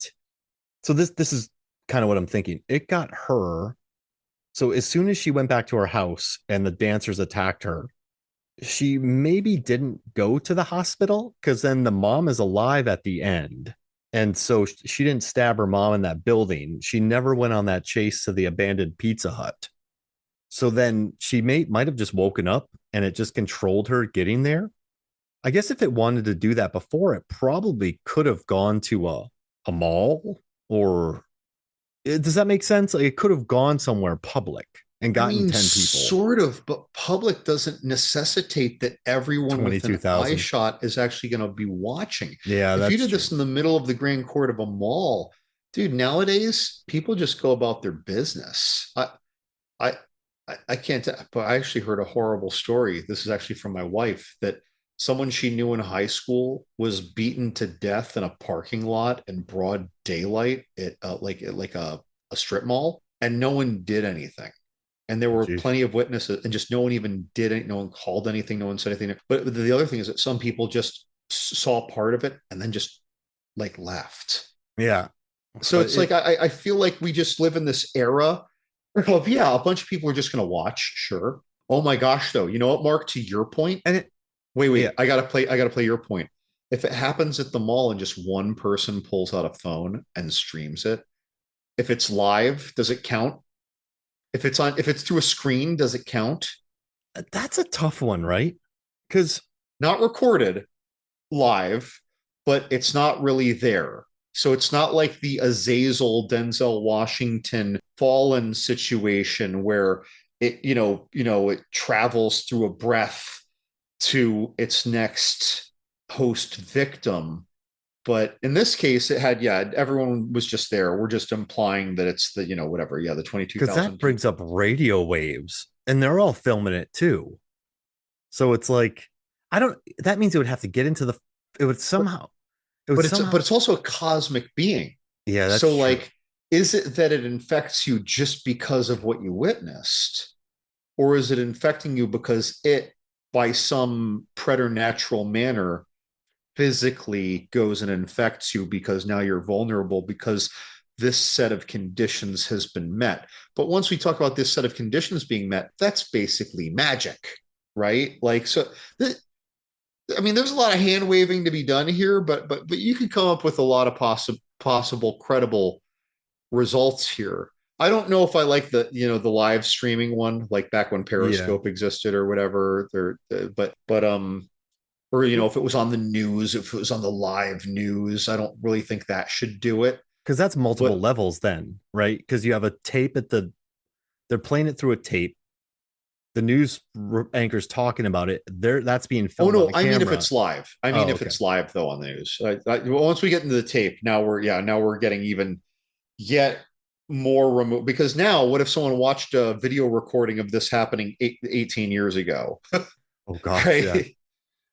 so this is kind of what I'm thinking. It got her. So as soon as she went back to her house and the dancers attacked her, she maybe didn't go to the hospital because then the mom is alive at the end. And so she didn't stab her mom in that building. She never went on that chase to the abandoned Pizza Hut. So then she might have just woken up and it just controlled her getting there. I guess if it wanted to do that before, it probably could have gone to a mall or does that make sense? Like it could have gone somewhere public and I gotten mean, 10 people, sort of, but public doesn't necessitate that everyone within eye 22,000. shot is actually going to be watching. Yeah, If you that's did true. this in the middle of the grand court of a mall, dude, nowadays people just go about their business. I, I can't, but I actually heard a horrible story. This is actually from my wife that someone she knew in high school was beaten to death in a parking lot in broad daylight at like a strip mall, and no one did anything. And there Oh, were geez. plenty of witnesses, and just no one even did it. No one called anything. No one said anything. But the other thing is that some people just saw part of it and then just like left. Yeah. So But it's like it, I feel like we just live in this era of, yeah, a bunch of people are just going to watch, sure. Oh my gosh, though, you know what, Mark? To your point, and it, yeah, wait, I gotta play your point. If it happens at the mall and just one person pulls out a phone and streams it, if it's live, does it count? If it's through a screen, does it count? that's a tough one, right? Because Not recorded, live, but it's not really there. So it's not like the Azazel Denzel Washington fallen situation where it travels through a breath to its next host victim. But in this case, it had, yeah, everyone was just there. We're just implying that it's whatever, yeah, the that 22,000 brings up people. radio waves, and they're all filming it too. So it's like I don't. That means it would have to get into the. It would But somehow. It would but it's somehow. but it's also a cosmic being. Yeah, that's So true. like, is it that it infects you just because of what you witnessed? Or is it infecting you because it, by some preternatural manner, physically goes and infects you because now you're vulnerable because this set of conditions has been met? But once we talk about this set of conditions being met, that's basically magic, right? Like, so I mean, there's a lot of hand waving to be done here, but you could come up with a lot of possible credible results here. I don't know if I like the live streaming one, like back when Yeah. Periscope existed or whatever. There, but or if it was on the news, if it was on the live news, I don't really think that should do it. Because that's multiple But levels then, right? Because you have a tape at the. They're playing it through a tape. The news anchor's talking about it. That's being oh filmed on no, the I mean if camera. it's live. I mean Oh, if okay. it's live though on the news. Once we get into the tape, now we're getting even yet more remote, because now what if someone watched a video recording of this happening 18 years ago? Oh gosh, yeah. Right?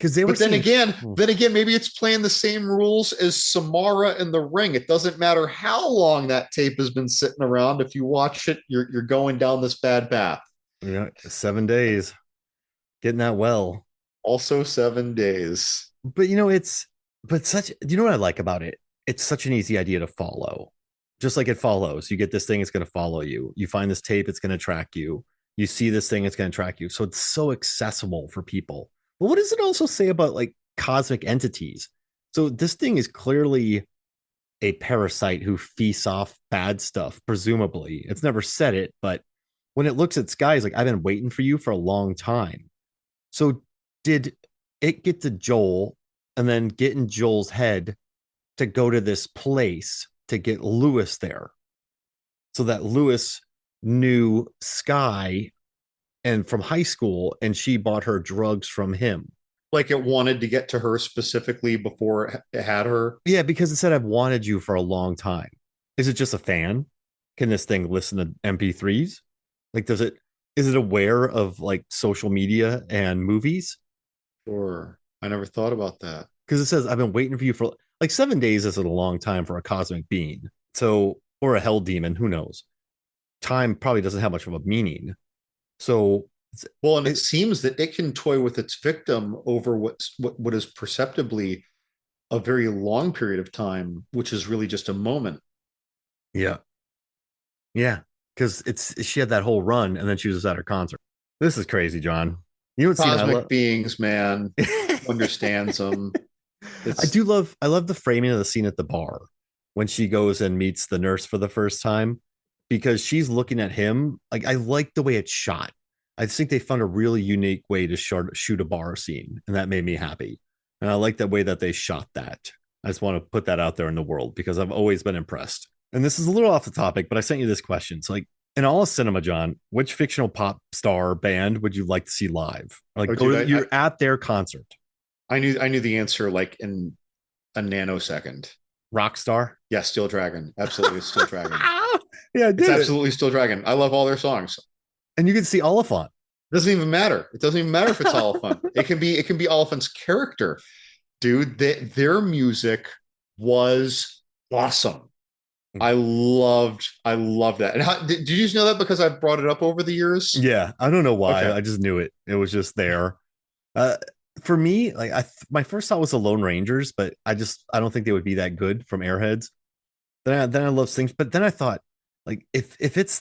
because they were But then seeing. again, maybe it's playing the same rules as Samara in The Ring. It doesn't matter how long that tape has been sitting around. If you watch it, you're going down this bad path. Yeah, 7 days getting that well. Also 7 days. But you know, but such. You know what I like about it? It's such an easy idea to follow. Just like it follows. You get this thing, it's going to follow you. You find this tape, it's going to track you. You see this thing, it's going to track you. So it's so accessible for people. But what does it also say about like cosmic entities? So this thing is clearly a parasite who feasts off bad stuff, presumably. It's never said it, but when it looks at Sky, it's like, I've been waiting for you for a long time. So did it get to Joel and then get in Joel's head to go to this place to get Lewis there so that Lewis knew Sky and from high school and she bought her drugs from him? Like it wanted to get to her specifically before it had her. Yeah, because it said I've wanted you for a long time. Is it just a fan? Can this thing listen to MP3s? Like, is it aware of like social media and movies? Sure. I never thought about that. Because it says I've been waiting for you for like 7 days isn't a long time for a cosmic being. So, or a hell demon, who knows? Time probably doesn't have much of a meaning. So, well, and it seems that it can toy with its victim over what is perceptibly a very long period of time, which is really just a moment. Yeah. Yeah. Because she had that whole run and then she was at her concert. This is crazy, John. You know what cosmic beings, man. Understands them. I love the framing of the scene at the bar when she goes and meets the nurse for the first time because she's looking at him. Like, I like the way it's shot. I think they found a really unique way to shoot a bar scene, and that made me happy. And I like the way that they shot that. I just want to put that out there in the world because I've always been impressed. And this is a little off the topic, but I sent you this question. So, like, in all of cinema, John, which fictional pop star band would you like to see live? Like, you're at their concert. I knew the answer like in a nanosecond. Rockstar? Yeah, Steel Dragon. Absolutely, Steel Dragon. Yeah, it's absolutely Steel Dragon. I love all their songs. And you can see Oliphant. It doesn't even matter. It doesn't even matter if it's Oliphant. It can be Oliphant's character. Dude, their music was awesome. I loved that. And did you just know that because I've brought it up over the years? Yeah, I don't know why. Okay. I just knew it. It was just there. For me, like my first thought was the Lone Rangers, but I don't think they would be that good from Airheads. Then I love things, but then I thought, like, if it's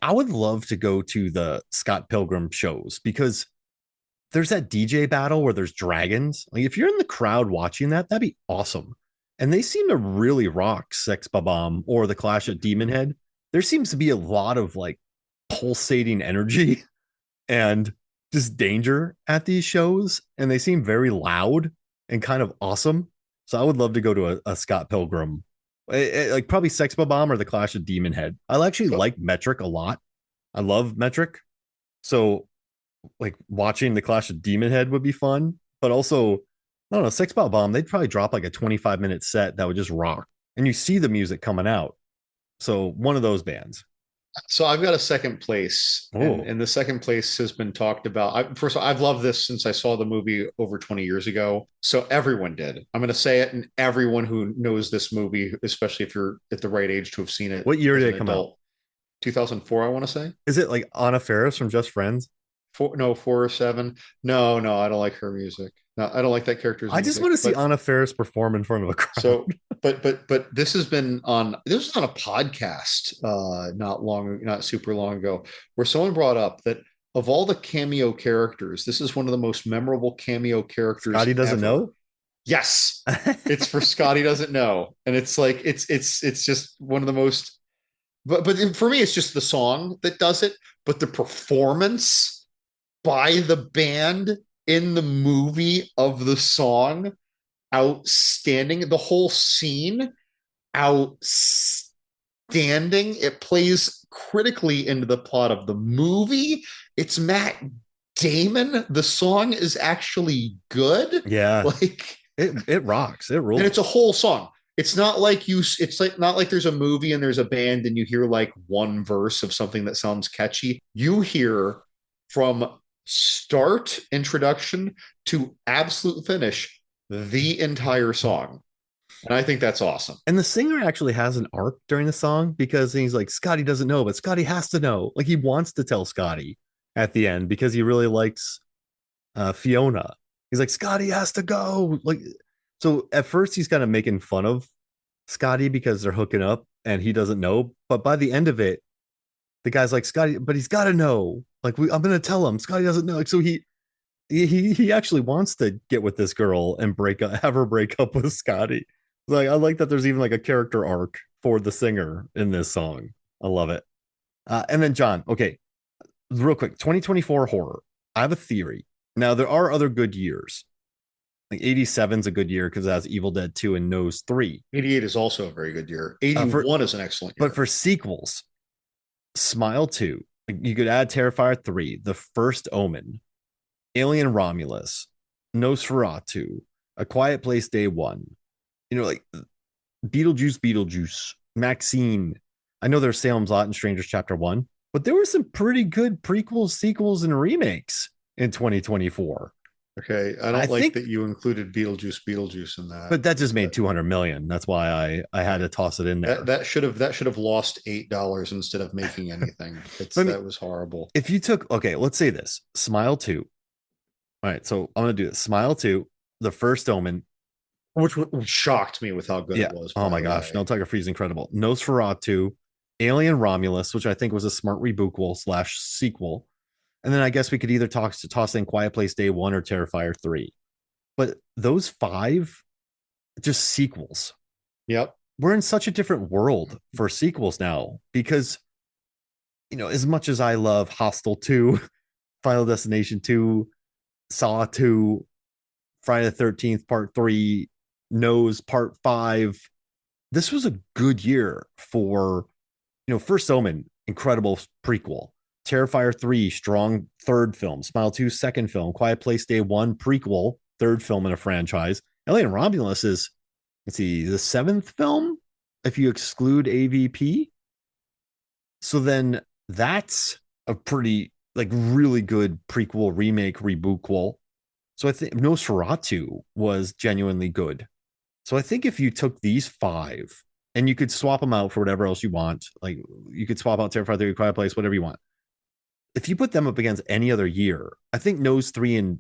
I would love to go to the Scott Pilgrim shows because there's that DJ battle where there's dragons. Like, if you're in the crowd watching that, that'd be awesome. And they seem to really rock Sex Bob-omb or the Clash at Demon Head. There seems to be a lot of like pulsating energy and just danger at these shows, and they seem very loud and kind of awesome. So I would love to go to a Scott Pilgrim, like probably Sex Bob-omb or the Clash of Demon Head. I actually like Metric a lot. I love Metric. So like watching the Clash of Demon Head would be fun, but also, I don't know, Sex Bob-omb, they'd probably drop like a 25-minute set that would just rock. And you see the music coming out. So one of those bands. So I've got a second place, and the second place has been talked about. First of all, I've loved this since I saw the movie over 20 years ago. So everyone did. I'm going to say it, and everyone who knows this movie, especially if you're at the right age to have seen it. What year did it come out? 2004, I want to say. Is it like Anna Faris from Just Friends? 4 or 7. No, I don't like her music. No, I don't like that character's music. I just want to see Anna Faris perform in front of a crowd. So, but this was on a podcast not super long ago, where someone brought up that of all the cameo characters, this is one of the most memorable cameo characters. Scotty doesn't know. Yes, it's for Scotty doesn't know, and it's like it's just one of the most. But for me, it's just the song that does it, but the performance by the band in the movie of the song, outstanding. The whole scene, outstanding. It plays critically into the plot of the movie. It's Matt Damon. The song is actually good. Yeah, like it rocks. It rules, and it's a whole song. It's not like not like there's a movie and there's a band and you hear like one verse of something that sounds catchy. You hear from start introduction to absolute finish the entire song. And I think that's awesome. And the singer actually has an arc during the song because he's like, Scotty doesn't know, but Scotty has to know. Like he wants to tell Scotty at the end because he really likes Fiona. He's like, Scotty has to go. Like, so at first he's kind of making fun of Scotty because they're hooking up and he doesn't know. But by the end of it, the guy's like, Scotty, but he's got to know. Like, I'm going to tell him. Scotty doesn't know. Like, so he actually wants to get with this girl and have her break up with Scotty. Like, I like that there's even like a character arc for the singer in this song. I love it. And then John, okay, real quick, 2024 horror. I have a theory. Now there are other good years. Like 87 is a good year because it has Evil Dead 2 and Nose 3. 88 is also a very good year. 81 is an excellent year. But for sequels, Smile 2, you could add Terrifier 3, The First Omen, Alien Romulus, Nosferatu, A Quiet Place Day 1. You know, like Beetlejuice, Maxine. I know there's Salem's Lot and Strangers Chapter 1, but there were some pretty good prequels, sequels, and remakes in 2024. Okay, I don't like that you included Beetlejuice in that. But that just made 200 million. That's why I had to toss it in there. That should have lost $8 instead of making anything. That was horrible. If you took, okay, let's say this, Smile 2. All right, so I'm gonna do this. Smile 2, The First Omen, which shocked me with how good it was. Oh my gosh, No Tiger Free is incredible. Nosferatu, Alien Romulus, which I think was a smart rebootquel / sequel. And then I guess we could either toss in Quiet Place Day 1 or Terrifier 3. But those 5 just sequels. Yep. We're in such a different world for sequels now because, you know, as much as I love Hostel 2, Final Destination 2, Saw 2, Friday the 13th Part 3, Nose Part 5, this was a good year for, you know, First Omen, incredible prequel. Terrifier 3, strong third film. Smile 2, second film. Quiet Place Day 1, prequel, third film in a franchise. Alien Romulus is, let's see, the 7th film, if you exclude AVP. So then that's a pretty, like, really good prequel, remake, rebootquel. So I think Nosferatu was genuinely good. So I think if you took these 5 and you could swap them out for whatever else you want, like you could swap out Terrifier 3, Quiet Place, whatever you want. If you put them up against any other year, I think Nose 3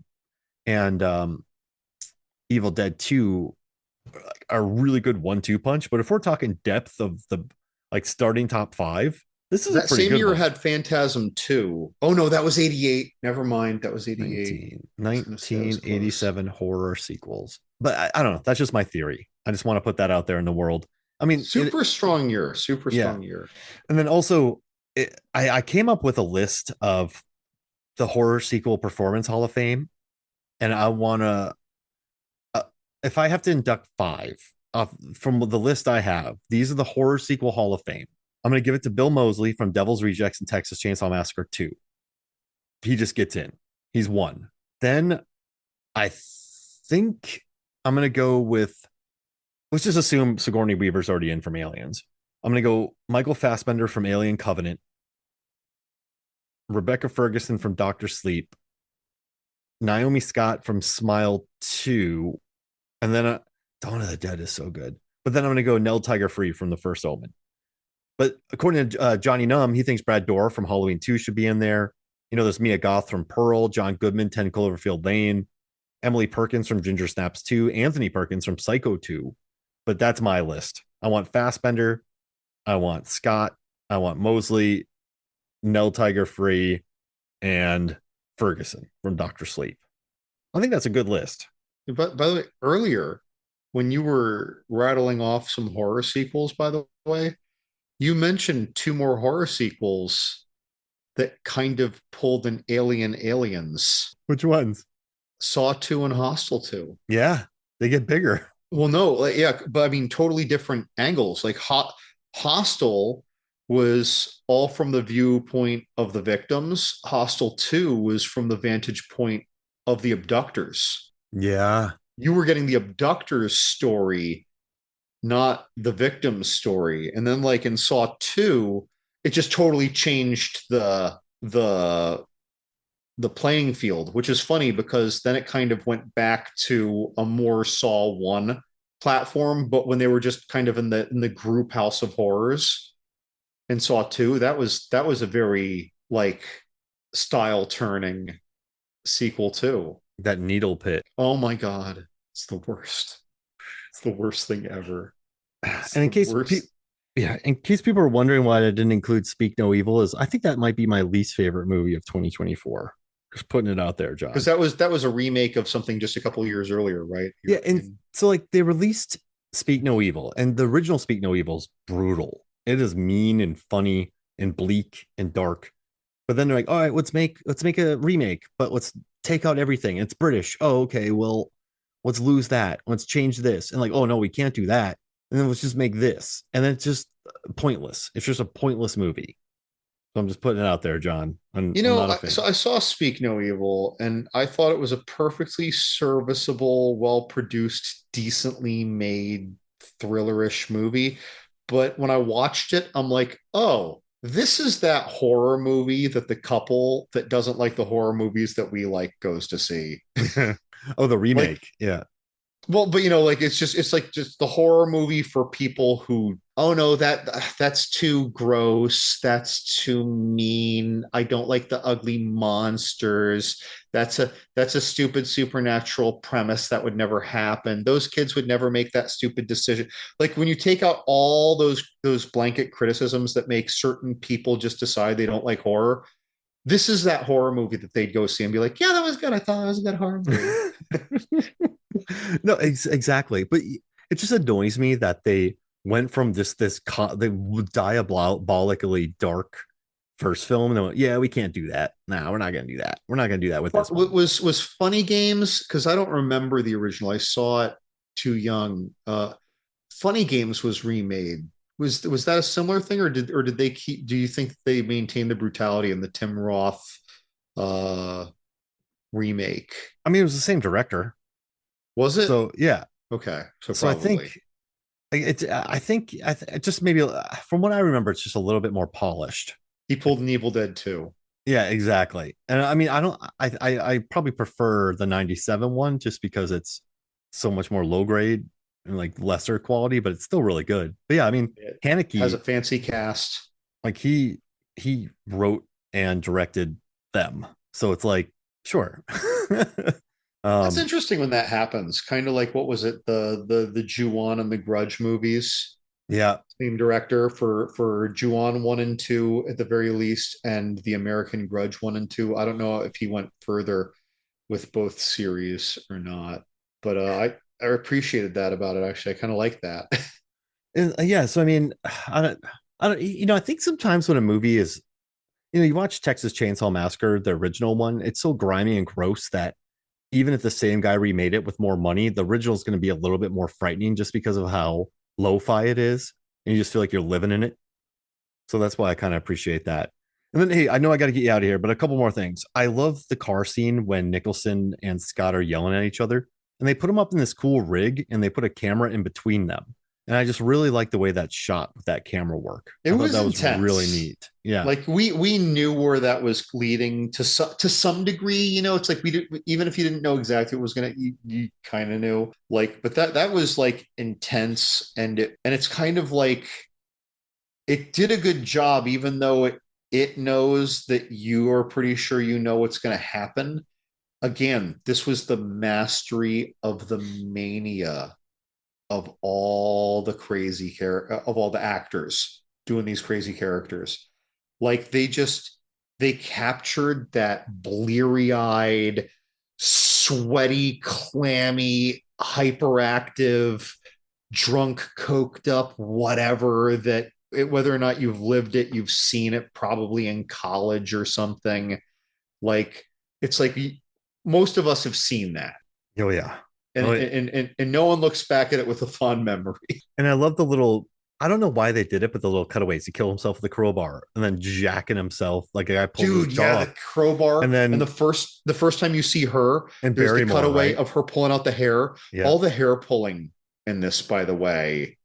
and Evil Dead 2 are really good 1-2 punch. But if we're talking depth of the like starting top 5, this is that a pretty same good year one. had Phantasm 2. Oh no, that was 88. Never mind, that was 88. 1987 horror sequels. But I don't know. That's just my theory. I just want to put that out there in the world. I mean, super strong year. And then also, I came up with a list of the horror sequel performance Hall of Fame, and I want to, if I have to induct 5 from the list I have, these are the horror sequel Hall of Fame. I'm going to give it to Bill Moseley from Devil's Rejects and Texas Chainsaw Massacre 2. He just gets in. He's 1. Then I think I'm going to go with, let's just assume Sigourney Weaver's already in from Aliens. I'm going to go Michael Fassbender from Alien Covenant, Rebecca Ferguson from Dr. Sleep, Naomi Scott from Smile 2, and then Dawn of the Dead is so good. But then I'm going to go Nell Tiger Free from The First Omen. But according to Johnny Numb, he thinks Brad Dourif from Halloween 2 should be in there. You know, there's Mia Goth from Pearl, John Goodman, 10 Cloverfield Lane, Emily Perkins from Ginger Snaps 2, Anthony Perkins from Psycho 2. But that's my list. I want Fassbender, I want Scott, I want Moseley, Nell Tiger Free, and Ferguson from Dr. Sleep. I think that's a good list. But by the way, earlier when you were rattling off some horror sequels, by the way, you mentioned 2 more horror sequels that kind of pulled an Aliens. Which ones? Saw 2 and Hostel 2. Yeah, they get bigger. Well, no, yeah, but I mean, totally different angles. Like Hostel was all from the viewpoint of the victims. Hostel 2 was from the vantage point of the abductors. Yeah. You were getting the abductors' story, not the victim's story. And then like in Saw 2, it just totally changed the the playing field, which is funny because then it kind of went back to a more Saw 1 platform, but when they were just kind of in the group House of Horrors and Saw 2, that was a very like style turning sequel too. That needle pit. Oh my God. It's the worst. It's the worst thing ever. It's And the worst. yeah, in case people are wondering why I didn't include Speak No Evil, is I think that might be my least favorite movie of 2024. Just putting it out there, Because John. that was a remake of something just a couple of years earlier, right? Yeah, and European. so like they released Speak No Evil, and the original Speak No Evil is brutal. It is mean and funny and bleak and dark. But then they're like, all right, let's make a remake, but let's take out everything. It's British. Oh, okay. Well, let's lose that. Let's change this. And like, oh no, we can't do that. And then let's just make this. And then it's just pointless. It's just a pointless movie. So I'm just putting it out there, John. I'm not a So fan. I saw Speak No Evil, and I thought it was a perfectly serviceable, well-produced, decently made thrillerish movie. But when I watched it, I'm like, oh, this is that horror movie that the couple that doesn't like the horror movies that we like goes to see. Oh, the Like, remake. Yeah. well, but like it's like just the horror movie for people who, oh no, that's too gross, that's too mean. I don't like the ugly monsters. That's a stupid supernatural premise that would never happen. Those kids would never make that stupid decision. Like when you take out all those blanket criticisms that make certain people just decide they don't like horror, this is that horror movie that they'd go see and be like, yeah, that was good. I thought that was a good horror movie. No, exactly. But it just annoys me that they went from the diabolically dark first film, and they went, yeah, we can't do that. No, we're not gonna do that. We're not gonna do that with this one. Was Funny Games, because I don't remember the original. I saw it too young. Funny Games was remade. Was that a similar thing, or did they keep? Do you think they maintained the brutality in the Tim Roth uh, remake? I mean, it was the same director. Was it? So yeah. Okay, so So I probably. think it just maybe from what I remember, it's just a little bit more polished. He pulled an Evil Dead too. Yeah, exactly. And I mean, I don't. I probably prefer the '97 one just because it's so much more low grade and like lesser quality, but it's still really good. But yeah, I mean, It has a Haneke, fancy cast. like he wrote and directed them, so it's like sure. That's um, interesting when that happens. Kind of like what was it, the Ju-on and the Grudge movies? yeah, Same director for Ju-on 1 and 2 at the very least, and the American Grudge 1 and 2. I don't know if he went further with both series or not, but I appreciated that about it. Actually, I kind of like that. and, yeah. So I mean, I don't. I think sometimes when a movie is, you watch Texas Chainsaw Massacre, the original one, it's so grimy and gross that even if the same guy remade it with more money, the original is going to be a little bit more frightening just because of how lo-fi it is, and you just feel like you're living in it. So that's why I kind of appreciate that. And then, hey, I know I got to get you out of here, but a couple more things. I love the car scene when Nicholson and Scott are yelling at each other, and they put them up in this cool rig, and they put a camera in between them. And I just really like the way that's shot with that camera work. It I thought was that was really intense. neat. Yeah. Like we knew where that was leading to some degree. It's like we did, even if you didn't know exactly what was gonna, you kind of knew. Like, but that was like intense, and it's kind of like it did a good job, even though it knows that you are pretty sure you know what's going to happen. Again, this was the mastery of the mania of all the of all the actors doing these crazy characters. Like they captured that bleary-eyed, sweaty, clammy, hyperactive, drunk, coked up, whatever whether or not you've lived it, you've seen it probably in college or something. Like it's like most of us have seen that, Oh yeah. and Oh, and no one looks back at it with a fond memory. and I love the little. I don't know why they did it, but the little cutaways. He killed himself with a crowbar and then jacking himself like a guy pulled his Dude, yeah, jaw the off. crowbar, And and then the first time you see her, and there's the Barrymore, cutaway right? of her pulling out the hair. Yeah. All the hair pulling in this, by the way.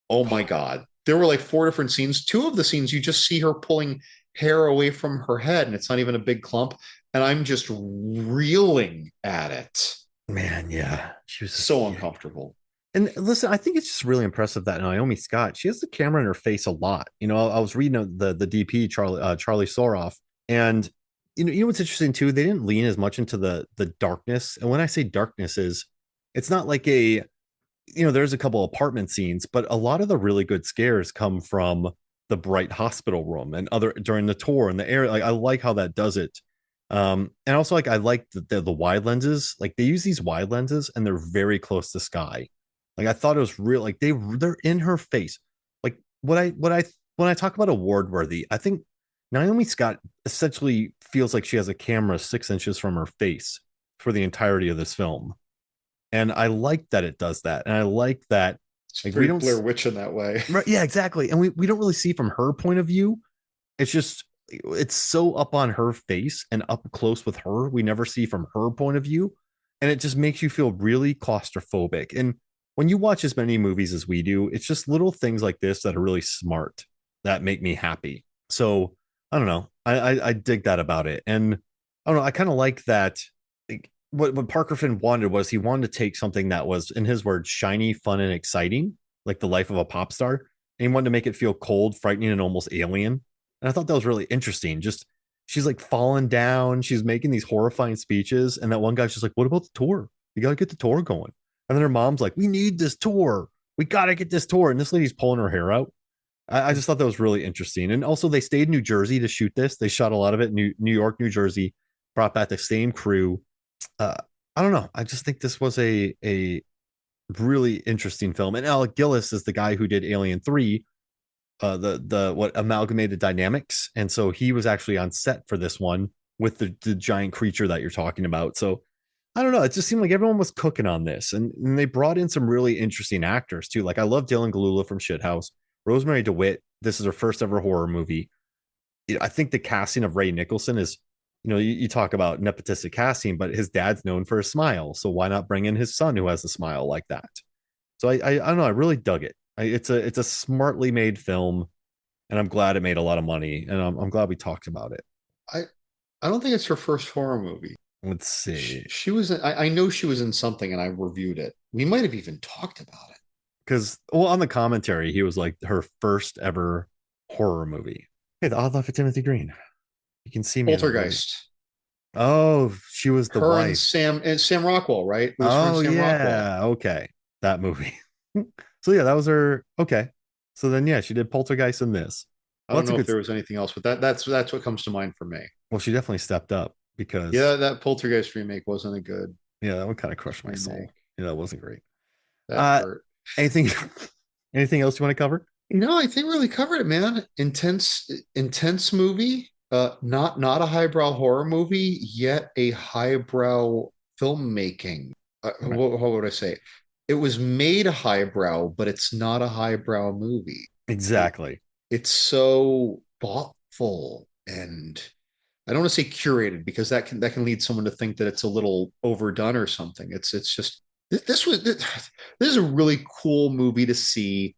Oh my God. There were like four different scenes. Two of the scenes you just see her pulling hair away from her head, and it's not even a big clump. and I'm just reeling at it. Man, yeah. She was just, So yeah. uncomfortable. And listen, I think it's just really impressive that Naomi Scott, she has the camera in her face a lot. I was reading the DP Charlie Soroff, and what's interesting too. They didn't lean as much into the darkness, and when I say darkness, is it's not like there's a couple apartment scenes, but a lot of the really good scares come from the bright hospital room and other during the tour and the air. Like I like how that does it. And also I like the wide lenses. Like they use these wide lenses and they're very close to sky. Like I thought it was real. Like they're in her face. Like when I talk about award worthy, I think Naomi Scott essentially feels like she has a camera 6 inches from her face for the entirety of this film, and I like that it does that, and I like that It's like we very don't Blair Witch in that way. right, yeah, exactly, and we don't really see from her point of view. It's just it's so up on her face and up close with her. We never see from her point of view, and it just makes you feel really claustrophobic. And when you watch as many movies as we do, it's just little things like this that are really smart that make me happy. So I don't know. I dig that about it, and I don't know. I kind of like that. Like, what Parker Finn wanted was he wanted to take something that was, in his words, shiny, fun, and exciting, like the life of a pop star, and he wanted to make it feel cold, frightening, and almost alien. And I thought that was really interesting. Just she's like falling down, she's making these horrifying speeches, and that one guy's just like, "What about the tour? You got to get the tour going." And then her mom's like, "We need this tour. We got to get this tour." And this lady's pulling her hair out. I just thought that was really interesting. And also, they stayed in New Jersey to shoot this. They shot a lot of it in New York, New Jersey. Brought back the same crew. Uh, I don't know. I just think this was a really interesting film. And Alec Gillis is the guy who did Alien 3, the what amalgamated dynamics, and so he was actually on set for this one with the giant creature that you're talking about. So I don't know, it just seemed like everyone was cooking on this, and they brought in some really interesting actors too. Like I love Dylan Galula from Shithouse, Rosemarie DeWitt. This is her first ever horror movie. I think the casting of Ray Nicholson is, you talk about nepotistic casting, but his dad's known for his smile, so why not bring in his son who has a smile like that? So I don't know. I really dug it. It's a smartly made film, and I'm glad it made a lot of money, and I'm glad we talked about it. I I don't think it's her first horror movie. Let's see, She was I know she was in something and I reviewed it. We might have even talked about it. because on the commentary he was like her first ever horror movie. Hey, The Odd Life of Timothy Green. You can see me in a movie. Poltergeist. Oh, she was the Her wife. and Sam Rockwell, right? It was her and Oh Sam Rockwell. yeah, okay, that movie. So yeah, that was her. Okay, so then yeah, she did Poltergeist in this. I Well, don't that's a know if good. there was anything else, but that's what comes to mind for me. Well, she definitely stepped up because Yeah, that Poltergeist remake wasn't a good yeah, that one kind of crushed my soul. remake. Yeah, that wasn't great. That Uh, hurt. anything, anything else you want to cover? No, I think we really covered it, man. Intense movie. Not a highbrow horror movie, yet a highbrow filmmaking. Right. How would I say it? It was made highbrow, but it's not a highbrow movie. It Exactly. it's so thoughtful and I don't want to say curated because that can lead someone to think that it's a little overdone or something. It's just this is a really cool movie to see,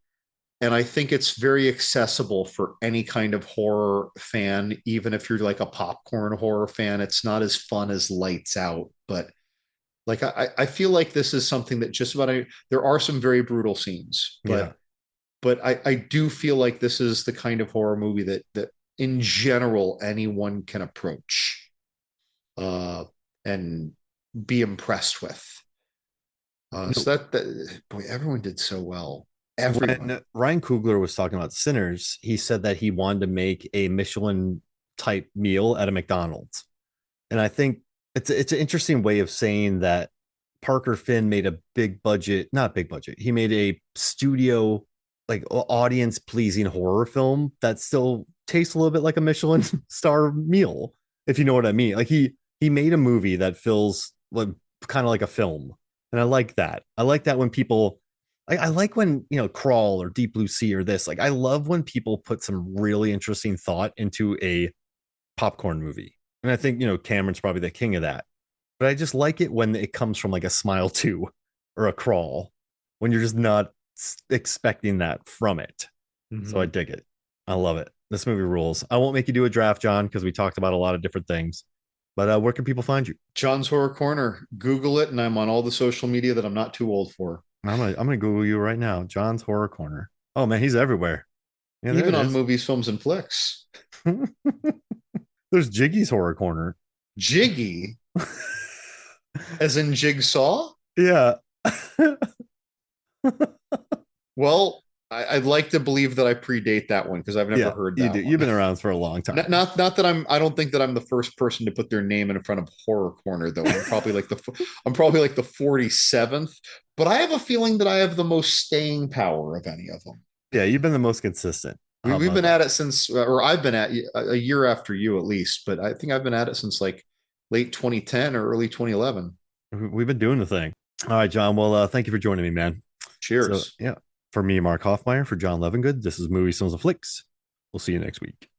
and I think it's very accessible for any kind of horror fan, even if you're like a popcorn horror fan. It's not as fun as Lights Out, but like I feel like this is something that just about there are some very brutal scenes, Yeah. but I do feel like this is the kind of horror movie that in general anyone can approach uh, and be impressed with. No, So that boy, everyone did so well. Everyone. when Ryan Coogler was talking about Sinners, he said that he wanted to make a Michelin type meal at a McDonald's. And I think it's an interesting way of saying that Parker Finn made a big budget, not big budget. He made a studio like audience pleasing horror film that still tastes a little bit like a Michelin star meal, if you know what I mean. Like he made a movie that feels like kind of like a film. And I like that. I like that when people I like when, Crawl or Deep Blue Sea or this. Like I love when people put some really interesting thought into a popcorn movie. And I think, Cameron's probably the king of that. But I just like it when it comes from like a Smile 2 or a Crawl, when you're just not expecting that from it. So I Mhm. dig it. I love it. This movie rules. I won't make you do a draft, John, because we talked about a lot of different things. But where can people find you? John's Horror Corner. Google it, and I'm on all the social media that I'm not too old for. I'm gonna Google you right now. John's Horror Corner. Oh man, he's everywhere. Yeah, there Even it on is. Movies, Films, and Flicks. There's Jiggy's Horror Corner. Jiggy, as in Jigsaw? Yeah. Well, I'd like to believe that I predate that one because I've never Yeah, heard you that do. one. You've been around for a long time. Not that I don't think that I'm the first person to put their name in front of Horror Corner though. I'm probably like the 47th, but I have a feeling that I have the most staying power of any of them. Yeah, you've been the most consistent. How We've about been that? at it since, or I've been at a year after you at least, but I think I've been at it since like late 2010 or early 2011. We've been doing the thing. All right, John. Well, thank you for joining me, man. So Cheers. yeah, for me, Mark Hoffmeyer, for John Levingood, this is Movie Films and Flicks. We'll see you next week.